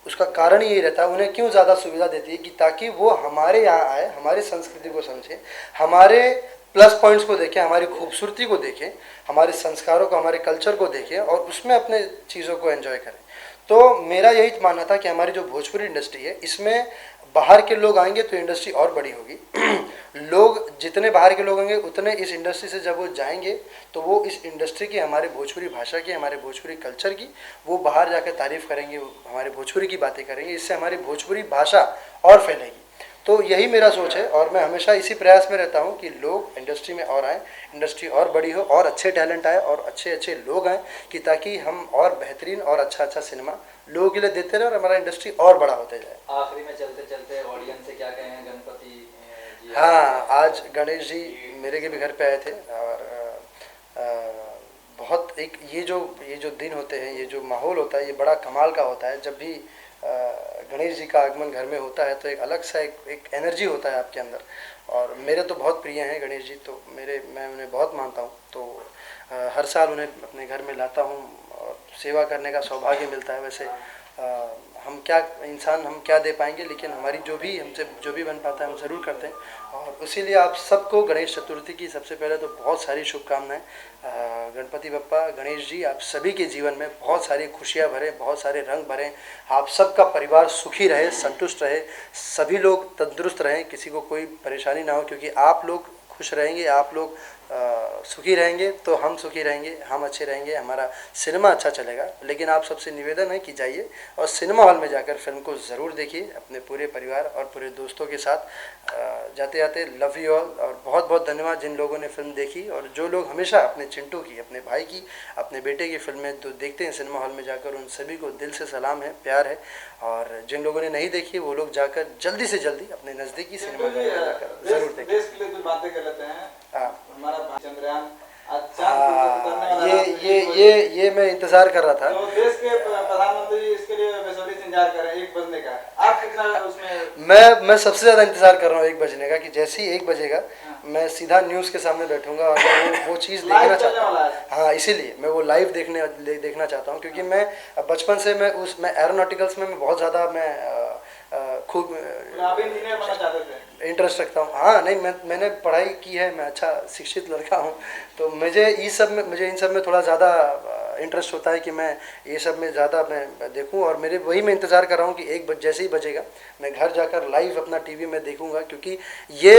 उसका कारण यही रहता है, उन्हें क्यों ज़्यादा सुविधा देती है कि ताकि वो हमारे यहाँ आए, हमारी संस्कृति को समझें, हमारे प्लस पॉइंट्स को देखें, हमारी खूबसूरती को देखें, हमारे संस्कारों को, हमारे कल्चर को देखें और उसमें अपने चीज़ों को एंजॉय करें। तो मेरा यही मानना था कि हमारी जो भोजपुरी इंडस्ट्री है इसमें बाहर के लोग आएंगे तो इंडस्ट्री और बड़ी होगी। लोग जितने बाहर के लोग होंगे उतने इस इंडस्ट्री से जब वो जाएंगे तो वो इस इंडस्ट्री की, हमारे भोजपुरी भाषा की, हमारे भोजपुरी कल्चर की वो बाहर जाकर तारीफ़ करेंगे, हमारे भोजपुरी की बातें करेंगे। इससे हमारी भोजपुरी भाषा और फैलेगी। तो यही मेरा सोच है और मैं हमेशा इसी प्रयास में रहता हूँ कि लोग इंडस्ट्री में और आएँ, इंडस्ट्री और बड़ी हो और अच्छे टैलेंट आए और अच्छे लोग आएँ कि ताकि हम और बेहतरीन और अच्छा सिनेमा लोगों के लिए देते रहे और हमारा इंडस्ट्री और बड़ा होते जाए। आखिरी में चलते चलते ऑडियंस से क्या कहें? गणपति जी, हाँ, आज गणेश जी मेरे के भी घर पे आए थे और बहुत एक ये जो दिन होते हैं, ये जो माहौल होता है, ये बड़ा कमाल का होता है। जब भी गणेश जी का आगमन घर में होता है तो एक अलग सा एक एनर्जी होता है आपके अंदर। और मेरे तो बहुत प्रिय हैं गणेश जी, तो मैं उन्हें बहुत मानता हूँ। तो हर साल उन्हें अपने घर में लाता हूँ और सेवा करने का सौभाग्य मिलता है। वैसे हम क्या दे पाएंगे, लेकिन हमारी हमसे जो भी बन पाता है हम ज़रूर करते हैं। और इसीलिए आप सबको गणेश चतुर्थी की सबसे पहले तो बहुत सारी शुभकामनाएं। गणपति बप्पा, गणेश जी आप सभी के जीवन में बहुत सारी खुशियां भरें, बहुत सारे रंग भरें। आप सबका परिवार सुखी रहे, संतुष्ट रहे, सभी लोग तंदुरुस्त रहें, किसी को कोई परेशानी ना हो। क्योंकि आप लोग खुश रहेंगे, आप लोग सुखी रहेंगे तो हम सुखी रहेंगे, हम अच्छे रहेंगे, हमारा सिनेमा अच्छा चलेगा। लेकिन आप सबसे निवेदन है कि जाइए और सिनेमा हॉल में जाकर फिल्म को ज़रूर देखिए अपने पूरे परिवार और पूरे दोस्तों के साथ। जाते जाते लव यू ऑल, और बहुत बहुत धन्यवाद जिन लोगों ने फिल्म देखी और जो लोग हमेशा अपने चिंटू की, अपने भाई की, अपने बेटे की फिल्में जो देखते हैं सिनेमा हॉल में जाकर, उन सभी को दिल से सलाम है, प्यार है। और जिन लोगों ने नहीं देखी वो लोग जाकर जल्दी से जल्दी अपने नज़दीकी सिनेमा घर में जाकर ज़रूर देखें। देश के लिए कुछ बातें कर लेते हैं। हाँ हमारा चंद्रयान आज हाँ, चांद पर उतरने वाला ये मैं इंतज़ार कर रहा था। तो देश के प्रधानमंत्री इसके लिए बेसब्री से इंतजार कर रहे हैं 1 बजने का। आप कितना उसमें? मैं सबसे ज़्यादा इंतज़ार कर रहा हूँ 1 बजने का, कि जैसे ही 1 बजेगा मैं सीधा न्यूज़ के सामने बैठूंगा और मैं वो चीज़ देखना लाइव चाहता चलने वाला हूँ। है। हाँ, इसीलिए मैं वो लाइव देखना चाहता हूँ, क्योंकि मैं बचपन से मैं एरोनॉटिकल्स में मैं बहुत ज़्यादा खूब आप इंजीनियर बनना चाहते थे? इंटरेस्ट रखता हूँ। हाँ नहीं, मैंने पढ़ाई की है, मैं अच्छा शिक्षित लड़का हूँ, तो मुझे इन सब में थोड़ा ज़्यादा इंटरेस्ट होता है कि मैं ये सब में ज़्यादा मैं देखूँ। और वही मैं इंतज़ार कर रहा हूँ कि जैसे ही बजेगा मैं घर जाकर लाइव अपना टीवी में देखूँगा, क्योंकि ये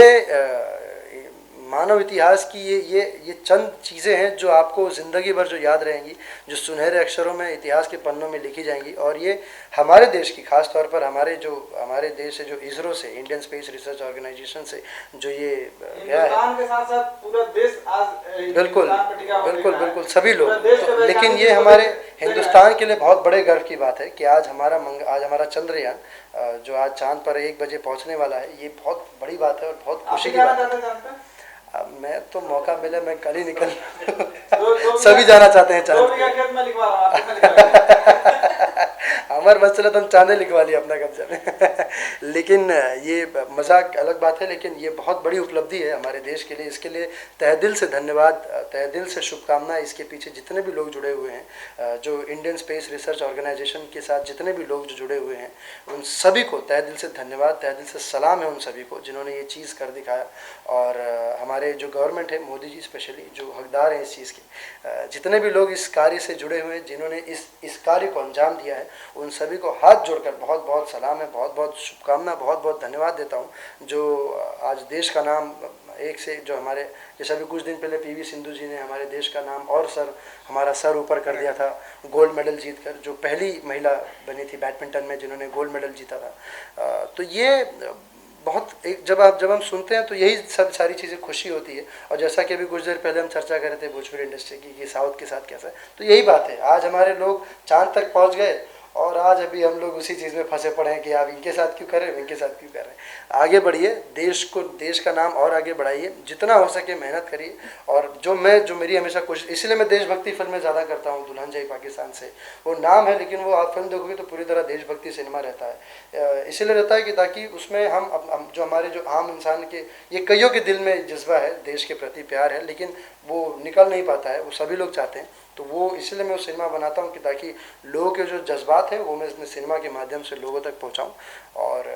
मानव इतिहास की ये चंद चीज़ें हैं जो आपको ज़िंदगी भर जो याद रहेंगी, जो सुनहरे अक्षरों में इतिहास के पन्नों में लिखी जाएंगी। और ये हमारे देश की, खास तौर पर हमारे देश से जो इसरो से, इंडियन स्पेस रिसर्च ऑर्गेनाइजेशन से जो ये गया है, हिंदुस्तान के साथ साथ पूरा देश आज बिल्कुल हिंदुस्तान पे टिका हुआ बिल्कुल है। बिल्कुल सभी लोग। पूरा देश तो, पे लेकिन वैज्ञानिक ये को हमारे देख- हिंदुस्तान के लिए बहुत बड़े गर्व की बात है कि आज हमारा चंद्रयान जो आज चांद पर 1 बजे पहुंचने वाला है, ये बहुत बड़ी बात है और बहुत आप खुशी भी की जाना बात है। चाहते हैं चांद पे? अब मैं तो मौका मिले मैं कल ही निकल दो सभी जाना चाहते हैं 2 चांद बीघा पे। खेत में लिखवा रहा हूँ, आप कितना लिखवाएंगे? हमारे बस चले तो हम चांदे लिखवा लिए अपना कब्जे में। लेकिन ये मजाक अलग बात है, लेकिन ये बहुत बड़ी उपलब्धि है हमारे देश के लिए। इसके लिए तहे दिल से धन्यवाद, तहे दिल से शुभकामनाएं। इसके पीछे जितने भी लोग जुड़े हुए हैं, जो इंडियन स्पेस रिसर्च ऑर्गेनाइजेशन के साथ जितने भी लोग जो जुड़े हुए हैं, उन सभी को तहे दिल से धन्यवाद, तहे दिल से सलाम है उन सभी को जिन्होंने ये चीज़ कर दिखाया। और हमारे जो गवर्नमेंट है, मोदी जी स्पेशली, जो हकदार हैं इस चीज़ के, जितने भी लोग इस कार्य से जुड़े हुए हैं, जिन्होंने इस कार्य को अंजाम दिया है, उन सभी को हाथ जोड़कर बहुत बहुत सलाम है, बहुत बहुत शुभकामना, बहुत बहुत धन्यवाद देता हूँ। जो आज देश का नाम एक से, जो हमारे, जैसे अभी कुछ दिन पहले पीवी सिंधु जी ने हमारे देश का नाम और हमारा सर ऊपर कर दिया था गोल्ड मेडल जीतकर, जो पहली महिला बनी थी बैडमिंटन में जिन्होंने गोल्ड मेडल जीता था। तो ये बहुत जब हम सुनते हैं तो यही सब सारी चीज़ें खुशी होती है। और जैसा कि अभी कुछ देर पहले हम चर्चा कर रहे थे भोजपुरी इंडस्ट्री की कि साउथ के साथ कैसा है, तो यही बात है। आज हमारे लोग चांद तक पहुंच गए और आज अभी हम लोग उसी चीज़ में फंसे पड़े हैं कि आप इनके साथ क्यों कर रहे हैं, इनके साथ क्यों कर रहे हैं। आगे बढ़िए, देश का नाम और आगे बढ़ाइए, जितना हो सके मेहनत करिए। और जो मेरी हमेशा कोशिश, इसलिए मैं देशभक्ति फिल्में ज़्यादा करता हूँ। दुल्हन जाई पाकिस्तान से वो नाम है, लेकिन वो आप फिल्म देखोगे तो पूरी तरह देशभक्ति सिनेमा रहता है। इसलिए रहता है कि ताकि उसमें हम जो हमारे जो आम इंसान के, ये कईयों के दिल में जज्बा है, देश के प्रति प्यार है, लेकिन वो निकल नहीं पाता है, वो सभी लोग चाहते हैं। तो वो इसलिए मैं वो सिनेमा बनाता हूँ कि ताकि लोगों के जो जज्बात हैं वो मैं इसमें सिनेमा के माध्यम से लोगों तक पहुँचाऊँ। और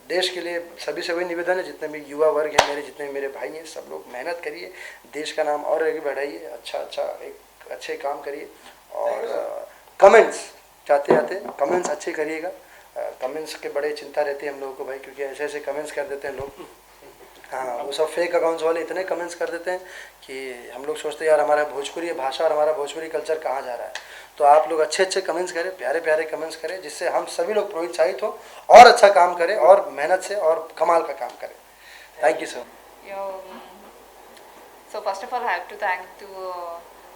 देश के लिए सभी से वही निवेदन है, जितने भी युवा वर्ग हैं मेरे, जितने मेरे भाई हैं, सब लोग मेहनत करिए, देश का नाम और आगे बढ़ाइए, एक अच्छे काम करिए। और कमेंट्स जाते कमेंट्स अच्छे करिएगा। कमेंट्स के बड़े चिंता रहती है हम लोगों को भाई, क्योंकि ऐसे कमेंट्स कर देते हैं लोग। हाँ, वो सब फेक अकाउंट्स वाले इतने कमेंट्स कर देते हैं कि हम लोग सोचते हैं यार हमारा भोजपुरी भाषा और हमारा भोजपुरी कल्चर कहाँ जा रहा है। तो आप लोग अच्छे कमेंट्स करें, प्यारे कमेंट्स करें, जिससे हम सभी लोग प्रोत्साहित हो और अच्छा काम करें और मेहनत से और कमाल का काम करें। Thank you sir. So first of all, I have to thank to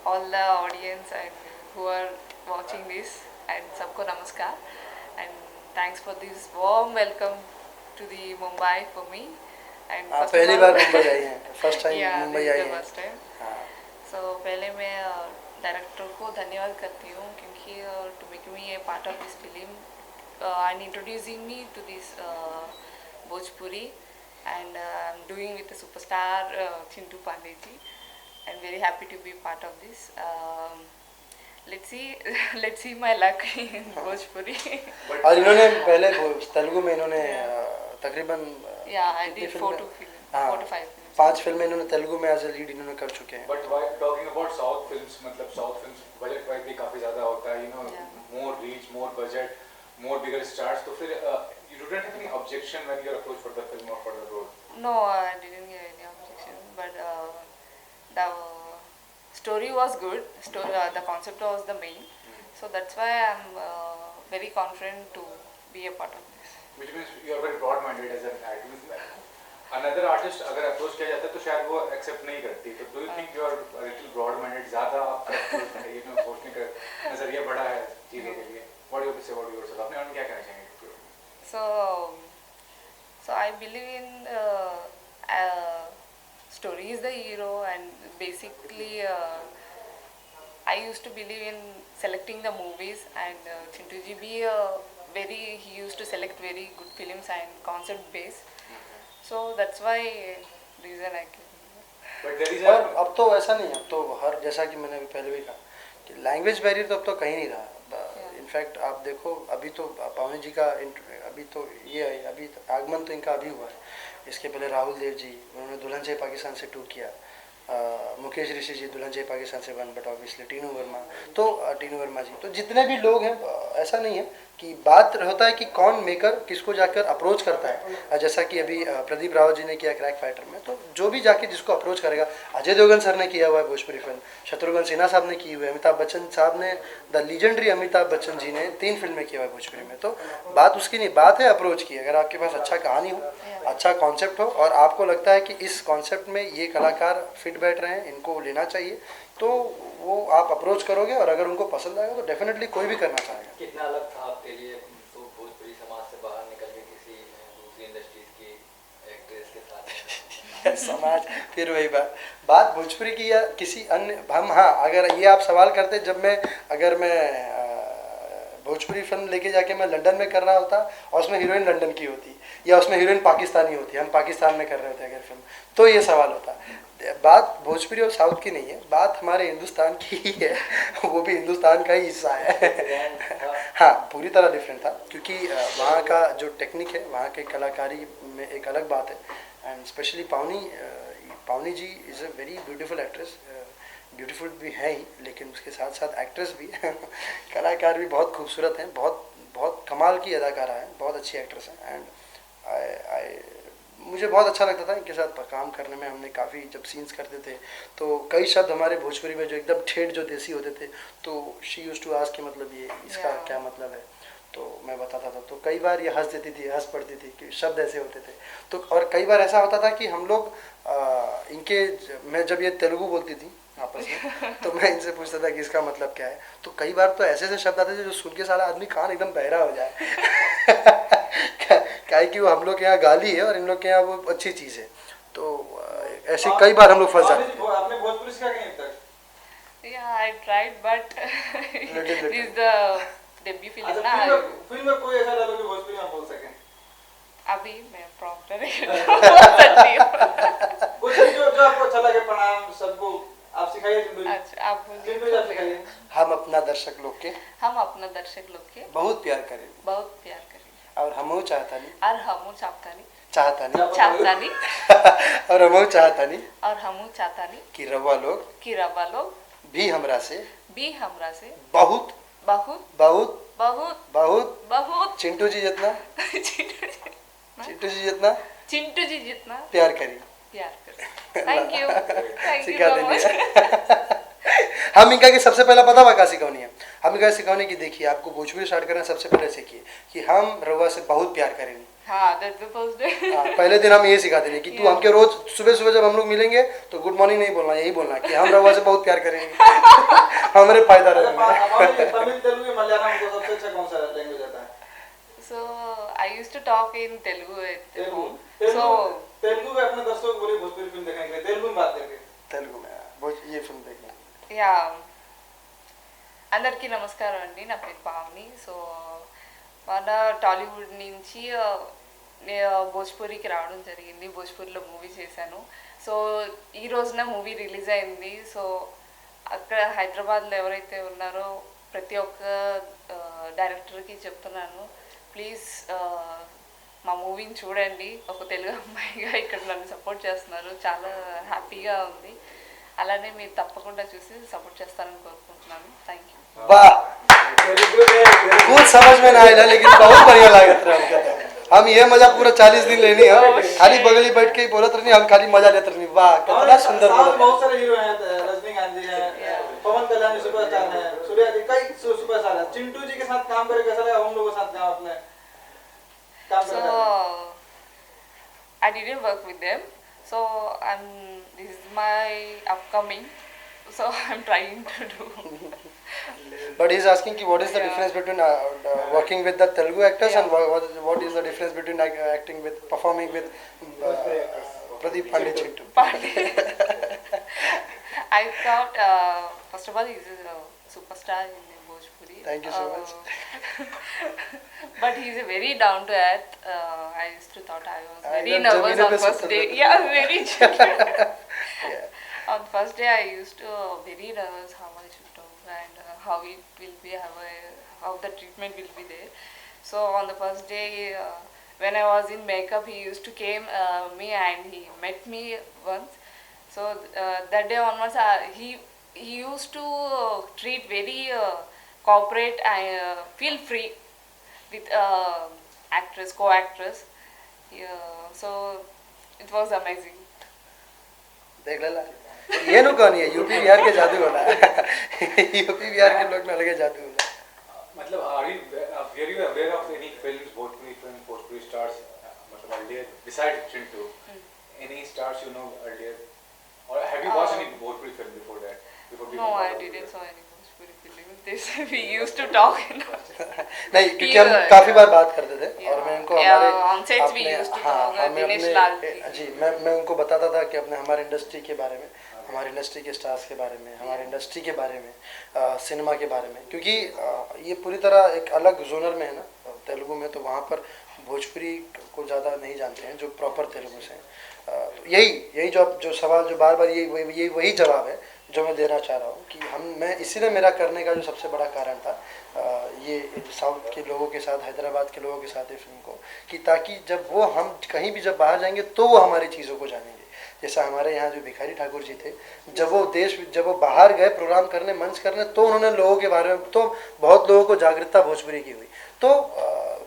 all the audience and who are watching this, and सबको नमस्कार, and thanks for this warm welcome to the Mumbai for me. And आप पहली बार मुंबई आई हैं, first time Mumbai आई हैं। First time. सो पहले मैं director को धन्यवाद करती हूँ क्योंकि to make me a part of this film and introducing me to this Bhojpuri and I'm doing with the superstar Chintu Pandey ji, and very happy to be part of this. Let's see my luck in Bhojpuri. और इन्होंने पहले तेलुगु में इन्होंने तकरीबन I did 4 to 5 films. 5 फिल्में इन्होंने तेलुगु में as a lead इन्होंने कर चुके हैं। But talking about south films, मतलब साउथ फिल्म्स बजट वाइज भी काफी ज्यादा होता है, मोर रीच, मोर बजट, मोर बिगर स्टार्स, तो फिर you didn't have any objection when you approached for the film or for the role? No, I didn't get any objection, but the story was good. The concept was the main. So that's why I'm very confident to be a part of this. Which means you are very broad minded as an actor. Another artist अगर approach किया जाता है तो शायद वो accept नहीं करती, तो do you think you are little broad minded, ज़्यादा आपका सोचने का नजरिया बड़ा है चीज़ों के लिए? व्हाट यू से व्हाट योरसेल्फ, अपने बारे में क्या कहना चाहेंगे? So I believe in story is the hero, and basically I used to believe in selecting the movies, and Chintu ji bhi he used to select very good films and concept based. So that's why reason I can. But there is और अब तो ऐसा नहीं है, अब तो हर, जैसा कि मैंने अभी पहले भी कहा कि लैंग्वेज बैरियर तो अब तो कहीं नहीं रहा। इनफैक्ट आप देखो अभी तो पावनी जी का अभी तो ये है, अभी आगमन तो इनका अभी हुआ है। इसके पहले राहुल देव जी, उन्होंने दुल्हन चाहिए पाकिस्तान से 2 किया। मुकेश ऋषि जी दुल्हन चाहिए पाकिस्तान से 1, बट ऑब्वियसली टीनू वर्मा जी, तो जितने भी लोग हैं, ऐसा नहीं है कि बात होता है कि कौन मेकर किसको जाकर अप्रोच करता है। जैसा कि अभी प्रदीप रावत जी ने किया क्रैक फाइटर में, तो जो भी जाके जिसको अप्रोच करेगा, अजय देवगन सर ने किया हुआ है भोजपुरी फिल्म, शत्रुघ्न सिन्हा साहब ने की हुई है, अमिताभ बच्चन साहब ने, द लीजेंडरी अमिताभ बच्चन जी ने 3 फिल्में किया हुआ है भोजपुरी में। तो बात उसकी नहीं, बात है अप्रोच की। अगर आपके पास अच्छा कहानी हो, अच्छा कॉन्सेप्ट हो, और आपको लगता है कि इस कॉन्सेप्ट में ये कलाकार फिट बैठ रहे हैं, इनको लेना चाहिए, तो वो आप अप्रोच करोगे, और अगर उनको पसंद आएगा तो डेफिनेटली कोई भी करना चाहेगा। कितना अलग था आपके लिए तो भोजपुरी समाज से बाहर निकल के किसी दूसरी इंडस्ट्रीज की एक्ट्रेस के साथ? समाज, फिर वही बात भोजपुरी की या किसी अन्य, हम, हाँ, अगर ये आप सवाल करते, अगर मैं भोजपुरी फिल्म लेके जाके मैं लंदन में कर रहा होता और उसमें हीरोइन लंदन की होती, या उसमें हीरोइन पाकिस्तानी होती, हम पाकिस्तान में कर रहे होते अगर फिल्म, तो ये सवाल होता। बात भोजपुरी और साउथ की नहीं है, बात हमारे हिंदुस्तान की ही है, वो भी हिंदुस्तान का ही हिस्सा है। हाँ, पूरी तरह डिफरेंट था, क्योंकि वहाँ का जो टेक्निक है, वहाँ के कलाकारी में एक अलग बात है। And specially Pavani ji is a very beautiful actress, beautiful भी है ही, लेकिन उसके साथ साथ एक्ट्रेस भी कलाकार भी बहुत खूबसूरत हैं, बहुत कमाल की अदाकारा है, बहुत अच्छी एक्ट्रेस हैं। एंड मुझे बहुत अच्छा लगता था इनके साथ काम करने में। हमने काफ़ी जब सीन्स करते थे तो कई शब्द हमारे भोजपुरी में जो एकदम ठेठ जो देसी होते थे, तो शी यूज्ड टू आस्क कि मतलब ये इसका क्या मतलब है, तो मैं बताता था, तो कई बार ये हंस देती थी, हंस पड़ती थी कि शब्द ऐसे होते थे। तो और कई बार ऐसा होता था कि हम लोग मैं जब ये तेलुगु बोलती थी आपस में, तो मैं इनसे पूछता था कि इसका मतलब क्या है, तो कई बार तो ऐसे शब्द आते थे जो सुन के सारा आदमी कान एकदम बहरा हो जाए। क्या कि वो हम लोग के यहाँ गाली है और इन लोग के यहाँ वो अच्छी चीज़ है, तो ऐसे कई बार हम लोग फंस जाते हैं। आपने भोजपुरी सीखा नहीं अब तक? Yeah, I tried, but this is the debut film अच्छा, ना। फिल्म में कोई ऐसा डायलॉग जो भोजपुरी में बोल सके? अभी मैं प्रॉपर बोल सकती हूँ। कुछ जो आपको अच्छा लगे, प्रणाम सबको आप सिखाइए चिंटू जी। अच्छा, आप चिंटू जी आप सिखाइए। हम अपना दर्शक लोग के बहुत प्यार करें, और हमहू चाहतानी और हमू चाहतानी और हमहू चाहतानी और हमू चाहतानी कि रवा लोग भी हमरा से बहुत बहुत बहुत बहुत बहुत बहुत चिंटू जी जितना चिंटू जी जितना प्यार करी। थैंक यू सिखा सो देंगे। मच। हम इनका कि सबसे पहला पता हुआ का सिखौनी है, हम इनका सिखौनी की देखिए आपको भोजपुरी स्टार्ट करना सबसे पहले सीखिए कि हम रवा से बहुत प्यार करेंगे। हाँ, that's the first day। पहले दिन हम ये सिखा देंगे कि तू हमके रोज सुबह जब हम लोग मिलेंगे तो गुड मॉर्निंग नहीं बोलना, यही बोलना कि हम रवा से बहुत प्यार करेंगे। हमारे फायदा रहेगा। तमिल, तेलुगु, मलयालम को सबसे अच्छा कौन सा लैंग्वेज आता है? So I used to talk in Telugu at home. So Telugu में अपने दर्शकों को बोलिए भोजपुरी फिल्म देखने के लिए, तेलुगु में बात करके। तेलुगु में ये फिल्म देखना। యా అందరికీ నమస్కారం అండి, నా పేరు పావని. సో మన టాలీవుడ్ నుంచి భోజ్పూరికి రావడం జరిగింది, భోజ్పూరిలో మూవీ చేశాను. సో ఈ రోజున మూవీ రిలీజ్ అయింది. సో అక్కడ హైదరాబాద్లో ఎవరైతే ఉన్నారో ప్రతి ఒక్క డైరెక్టర్కి చెప్తున్నాను, ప్లీజ్ మా మూవీని చూడండి. ఒక తెలుగు అమ్మాయిగా ఇక్కడ నన్ను సపోర్ట్ చేస్తున్నారు, చాలా హ్యాపీగా ఉంది. అలానే మీరు తప్పకుండా చూసి సపోర్ట్ చేస్తారని కోరుకుంటున్నాను. Thank you. वाह, कुछ समझ में ना आया लेकिन बहुत बढ़िया लगा था। हम ये मजा पूरा 40 दिन लेनी है, खाली बगली बैठ के ही बोलत रहनी, हम खाली मजा लेते रहनी। वाह कितना सुंदर साउथ में बोला। बहुत सारे हीरो हैं, रजनीकांत जी हैं, पवन कल्याण जी सुपरस्टार हैं, सूर्या जी, कई सुपरस्टार हैं। चिंटू जी के साथ काम करके कैसा लगा? हम लोगों के साथ काम अपने काम So करके I didn't work with them. So this is my upcoming. So I'm trying to do. But he's asking कि what is the Yeah. difference between working with the Telugu actors and what is the difference between acting with, performing with Pradeep Pandit Chintu? I thought first of all he's a superstar in Bhojpuri. Thank you so much. But he's a very down to earth. I used to thought I was very एकदम nervous जमीने on पे first सुतर day. रहते Yeah, very genuine. Yeah. On first day I used to very nervous how I should do and how it will be, how the treatment will be there. So on the first day when I was in makeup, he used to came me and he met me once. So that day onwards he used to treat very corporate and feel free with actress, co-actress. So it was amazing. देख लेला ये नु कहानी है, UP Bihar के जादू वाला UP Bihar के लोग में अलग जादू वाला। मतलब are you aware of any films, Bhojpuri film, Bhojpuri stars, मतलब earlier besides Chintu, any stars you know earlier, or have you watched any Bhojpuri film before that? Before being No, a part I of didn't it? saw any Bhojpuri film. This we used to talk. नहीं क्योंकि हम काफी बार बात करते थे और मैं उनको Yeah, हमारे on sets we used to talk, हमें दिनेश लाल अपने जी मैं उनको बताता था कि अपने हमारे इंडस्ट्री के बारे में, हमारे इंडस्ट्री के स्टार्स के बारे में, हमारे इंडस्ट्री के बारे में, सिनेमा के बारे में, क्योंकि ये पूरी तरह एक अलग जोनर में है ना तेलुगु में, तो वहाँ पर भोजपुरी को ज़्यादा नहीं जानते हैं जो प्रॉपर तेलुगु से हैं। तो यही जो सवाल जो बार बार यही वही जवाब है जो मैं देना चाह रहा हूँ कि मैं इसीलिए मेरा करने का जो सबसे बड़ा कारण था ये साउथ के लोगों के साथ, हैदराबाद के लोगों के साथ ये फिल्म को, कि ताकि जब वो हम कहीं भी जब बाहर जाएंगे तो वो हमारी चीज़ों को जानेंगे। जैसा हमारे यहाँ जो भिखारी ठाकुर जी थे, जब वो बाहर गए प्रोग्राम करने, मंच करने, तो उन्होंने लोगों के बारे में, तो बहुत लोगों को जागरूकता भोजपुरी की हुई। तो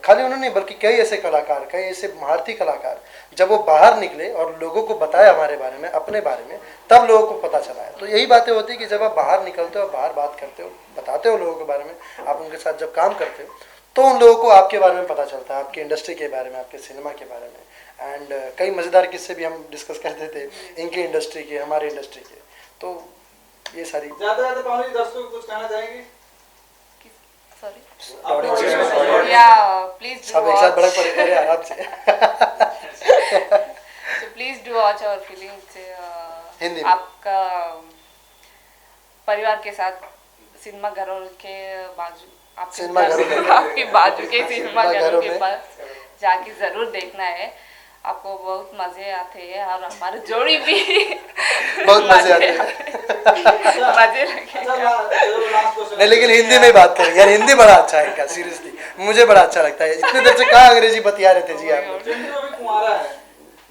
खाली उन्होंने बल्कि कई ऐसे कलाकार, कई ऐसे महारथी कलाकार जब वो बाहर निकले और लोगों को बताया हमारे बारे में, अपने बारे में, तब लोगों को पता चला है। तो यही बातें होती है कि जब आप बाहर निकलते हो, बाहर बात करते हो, बताते हो लोगों के बारे में, आप उनके साथ जब काम करते हो, तो उन लोगों को आपके बारे में पता चलता है, आपके इंडस्ट्री के बारे में, आपके सिनेमा के बारे में। एंड कई मज़ेदार किस्से भी हम डिस्कस करते थे, इनके इंडस्ट्री के, हमारे इंडस्ट्री के। तो ये सारी ज्यादा पावनी जी दर्शकों को कुछ कहना चाहेंगी? Sorry. Yeah, please do सब एक साथ बड़ा watch. पड़े अरे आराम से So please do watch our film. Hindi में। आपका परिवार के साथ सिनेमा घरों के बाजू, सिनेमा घरों में। आपके बाजू के सिनेमा घरों के में। पास जाके जरूर देखना है। आपको बहुत मजे आते हैं और हमारे जोड़ी भी बहुत मजे आते हैं। मजे लगे। लास्ट क्वेश्चन नहीं लेकिन हिंदी में बात करेंगे यार, हिंदी बड़ा अच्छा है क्या, सीरियसली मुझे बड़ा अच्छा लगता है। इतने देर से कहाँ अंग्रेजी बतिया रहे थे जी आप लोग। चिंटू अभी कुंवारा है,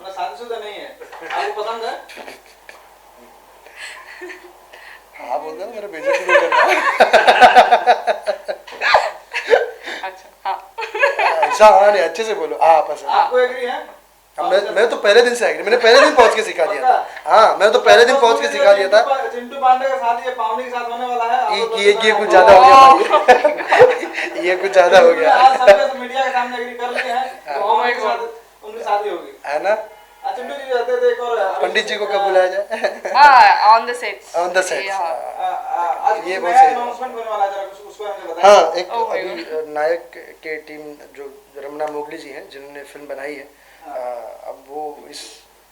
मतलब शादीशुदा नहीं है, आपको पसंद है? हाँ बोल दो, मेरा बेइज्जती नहीं करना। अच्छा हाँ। ऐसा हाँ नहीं, अच्छे से बोलो। हाँ पसंद। आपको एग्री है? मैं तो पहले दिन से एग्री, मैंने पहले दिन पहुंच के सिखा दिया था। हाँ मैं तो पहले दिन पहुंच के सिखा दिया था। चिंटू पांडे का शादी पावनी के साथ होने वाला है। ये कुछ ज्यादा हो गया, ये कुछ ज्यादा हो गया आज सबके मीडिया के सामने एग्री कर लिए हैं, तो पावनी के साथ उनकी शादी होगी, है ना। चिंटू जी रहते थे। एक और पंडित जी को कब बुलाया जाए? हाँ on the sets. On the set. आज ये ये बहुत नया सही है। अनाउंसमेंट होने वाला है, जरा कुछ उसको हमें बताइए। हाँ एक Oh my अभी नायक के टीम जो रमना मोगली जी हैं जिन्होंने फिल्म बनाई है, अब वो इस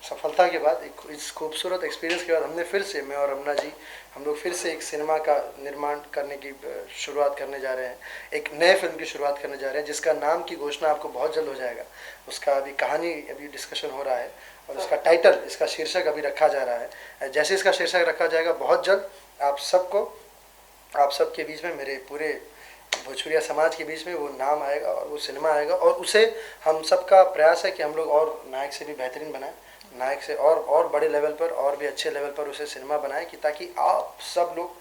सफलता के बाद, इस खूबसूरत एक्सपीरियंस के बाद हमने फिर से, मैं और रमना जी, हम लोग फिर से एक सिनेमा का निर्माण करने की शुरुआत करने जा रहे हैं। एक नए फिल्म की शुरुआत करने जा रहे हैं जिसका नाम की घोषणा आपको बहुत जल्द हो जाएगा। उसका अभी कहानी अभी डिस्कशन हो रहा है और इसका टाइटल, इसका शीर्षक अभी रखा जा रहा है। जैसे इसका शीर्षक रखा जाएगा बहुत जल्द आप सबके बीच में, मेरे पूरे भोजपुरिया समाज के बीच में वो नाम आएगा और वो सिनेमा आएगा। और उसे हम सबका प्रयास है कि हम लोग और नायक से भी बेहतरीन बनाएं, नायक से और बड़े लेवल पर, और भी अच्छे लेवल पर उसे सिनेमा बनाएं, कि ताकि आप सब लोग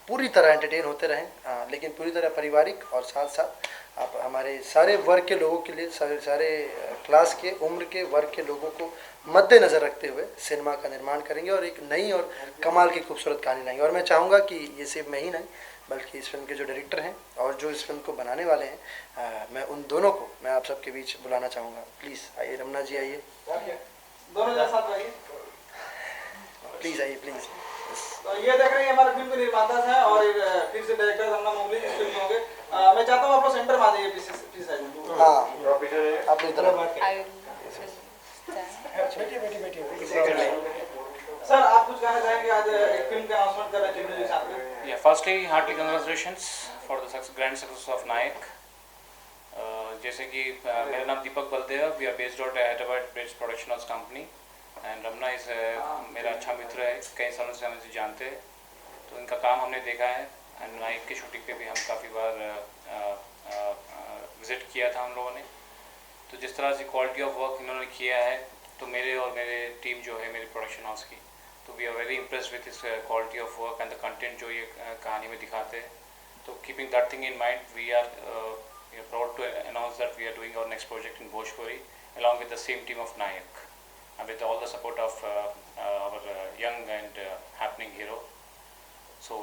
पूरी तरह एंटरटेन होते रहें, लेकिन पूरी तरह पारिवारिक और साथ साथ आप हमारे सारे वर्ग के लोगों के लिए, सारे क्लास के, उम्र के, वर्ग के लोगों को मद्देनज़र रखते हुए सिनेमा का निर्माण करेंगे और एक नई और कमाल की खूबसूरत कहानी लाएंगे। और मैं चाहूँगा कि ये सिर्फ मैं ही नहीं, बल्कि इस फिल्म के जो डायरेक्टर हैं और जो इस फिल्म को बनाने वाले हैं, मैं उन दोनों को मैं आप सबके बीच बुलाना चाहूँगा। प्लीज़ आइए, रमना जी आइए, दोनों जन साथ रहिए। प्लीज़ आइए, प्लीज़। तो ये देख रहे हैं हमारे फिल्म के निर्माता हैं और फिर से डायरेक्टर रमना मोगली इस फिल्म में होंगे। मैं चाहता हूँ आप लोग सेंटर में आ जाइए, पीछे साइड में। हाँ, अपनी तरफ। सर आप कुछ कहना चाहेंगे? आज एक फिल्म का अनाउंसमेंट कर रहे हैं चिंटू जी साथ में। Yeah, firstly, hearty congratulations for the grand success of Nayak. जैसे कि मेरा नाम Deepak Baldev, we are based out Hyderabad bridge production house company and Ramana is मेरा अच्छा मित्र है, कई सालों से हम इसे जानते हैं, तो इनका काम हमने देखा है एंड नायक की शूटिंग पे भी हम काफ़ी बार विज़िट किया था हम लोगों ने। तो जिस तरह से क्वालिटी ऑफ वर्क इन्होंने किया है, तो मेरे और मेरे टीम जो है मेरी प्रोडक्शन हाउस की, तो we are very impressed with this quality of work and the content जो ये कहानी में दिखाते हैं। तो keeping that thing in mind, we are proud to announce that we are doing our next project in Bhojpuri along with the same team of Nayak and with all the support of our young and happening hero. So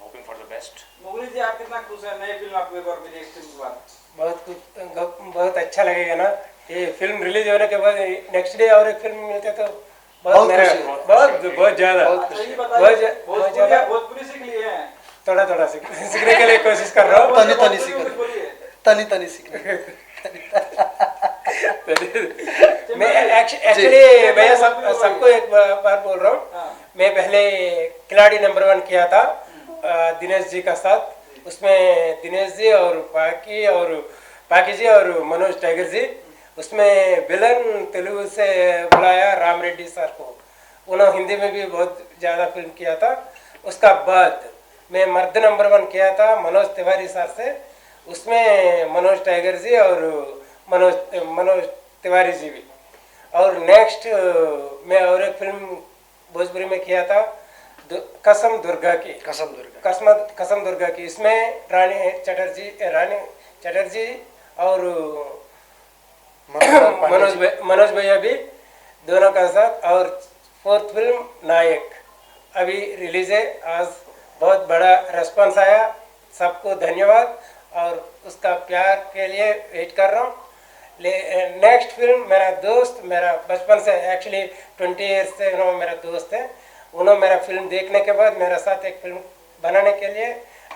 hoping for the best. Mowgli ji, आप कितना खुश हैं नई film आपको एक और मिली इस film के बाद? बहुत अच्छा लगेगा ना, ये फिल्म रिलीज होने के बाद नेक्स्ट डे और एक फिल्म मिलते तो बहुत ज़्यादा भोजपुरी सीख लिए हैं? थोड़ा सीखने के लिए कोशिश कर रहा हूँ। तनी सीख मैं एक्चुअली भैया सबको एक बार बोल रहा हूँ, मैं पहले खिलाड़ी नंबर 1 किया था दिनेश जी का साथ, उसमें दिनेश जी और पाकी जी और मनोज टाइगर जी, उसमें विलन तेलुगु से बुलाया राम रेड्डी सर को, उन्होंने हिंदी में भी बहुत ज़्यादा फिल्म किया था। उसका बाद मैं मर्द नंबर 1 किया था मनोज तिवारी सर से, उसमें मनोज टाइगर जी और मनोज तिवारी जी भी। और नेक्स्ट मैं और एक फिल्म भोजपुरी में किया था कसम दुर्गा की, इसमें रानी चटर्जी और मनोज भैया भी दोनों का साथ। और 4th फिल्म नायक अभी रिलीज है, आज बहुत बड़ा रेस्पॉन्स आया, सबको धन्यवाद और उसका प्यार के लिए वेट कर रहा हूँ। नेक्स्ट फिल्म मेरा दोस्त, मेरा बचपन से एक्चुअली 20 ईयर्स से मेरा दोस्त है, उन्होंने मेरा फिल्म देखने के बाद मेरे साथ एक फिल्म बनाने के लिए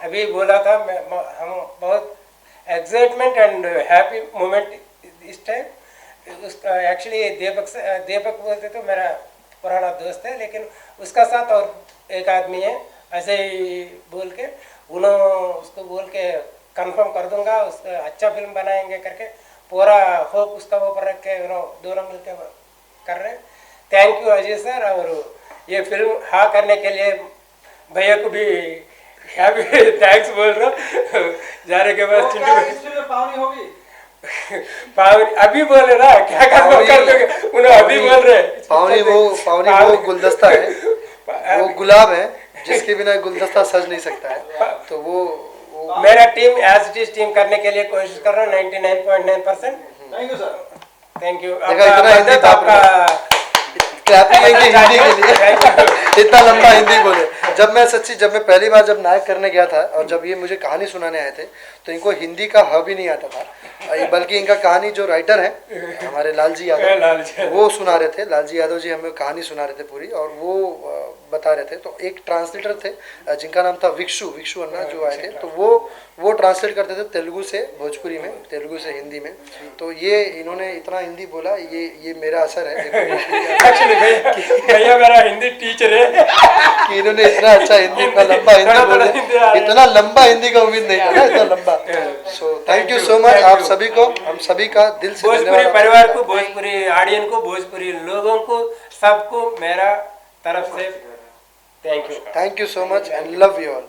अभी बोला था। हम बहुत एक्साइटमेंट एंड हैप्पी मोमेंट इस टाइम। उसका एक्चुअली दीपक बोलते तो मेरा पुराना दोस्त है, लेकिन उसका साथ और एक आदमी है, ऐसे ही बोल के उन्होंने उसको बोल के कंफर्म कर दूंगा, उसका अच्छा फिल्म बनाएंगे करके पूरा होप उसका ऊपर रख के दोनों मिलकर कर रहे हैं। थैंक यू अजय सर, और ये फिल्म हाँ करने के लिए भैया को भी थैंक्स बोल रहा हूँ। जाने के बाद पावनी होगी अभी बोले ना, क्या कर दोगे, उन्हें अभी बोल रहे पावनी वो गुलदस्ता है, वो गुलाब है जिसके बिना गुलदस्ता सज नहीं सकता है। तो वो मेरा team as it is team करने के लिए कोशिश कर रहा हूँ 99.9%। Thank you sir, thank you. Clapping है कि हिंदी के लिए इतना लंबा हिंदी बोले। जब मैं पहली बार जब नायक करने गया था और जब ये मुझे कहानी सुनाने आए थे, तो इनको हिंदी का ह भी नहीं आता था, बल्कि इनका कहानी जो राइटर है हमारे लालजी यादव, वो सुना रहे थे। लालजी यादव जी हमें कहानी सुना रहे थे पूरी, और वो बता रहे थे। तो एक ट्रांसलेटर थे जिनका नाम था विक्षु अन्ना, जो आए थे, तो वो ट्रांसलेट करते थे तेलुगु से भोजपुरी में, तेलुगु से हिंदी में। तो ये इन्होंने इतना हिंदी बोला, ये मेरा असर है एक्चुअली भैया मेरा हिंदी टीचर है कि इन्होंने इतना अच्छा हिंदी, इतना लंबा हिंदी बोले। इतना लंबा हिंदी का उम्मीद नहीं था ना, इतना लंबा। So thank you so much आप सभी को, हम सभी का दिल से भोजपुरी परिवार को, भोजपुरी ऑडियंस को, भोजपुरी लोगों को, सबको मेरा तरफ से thank you so much and love you all.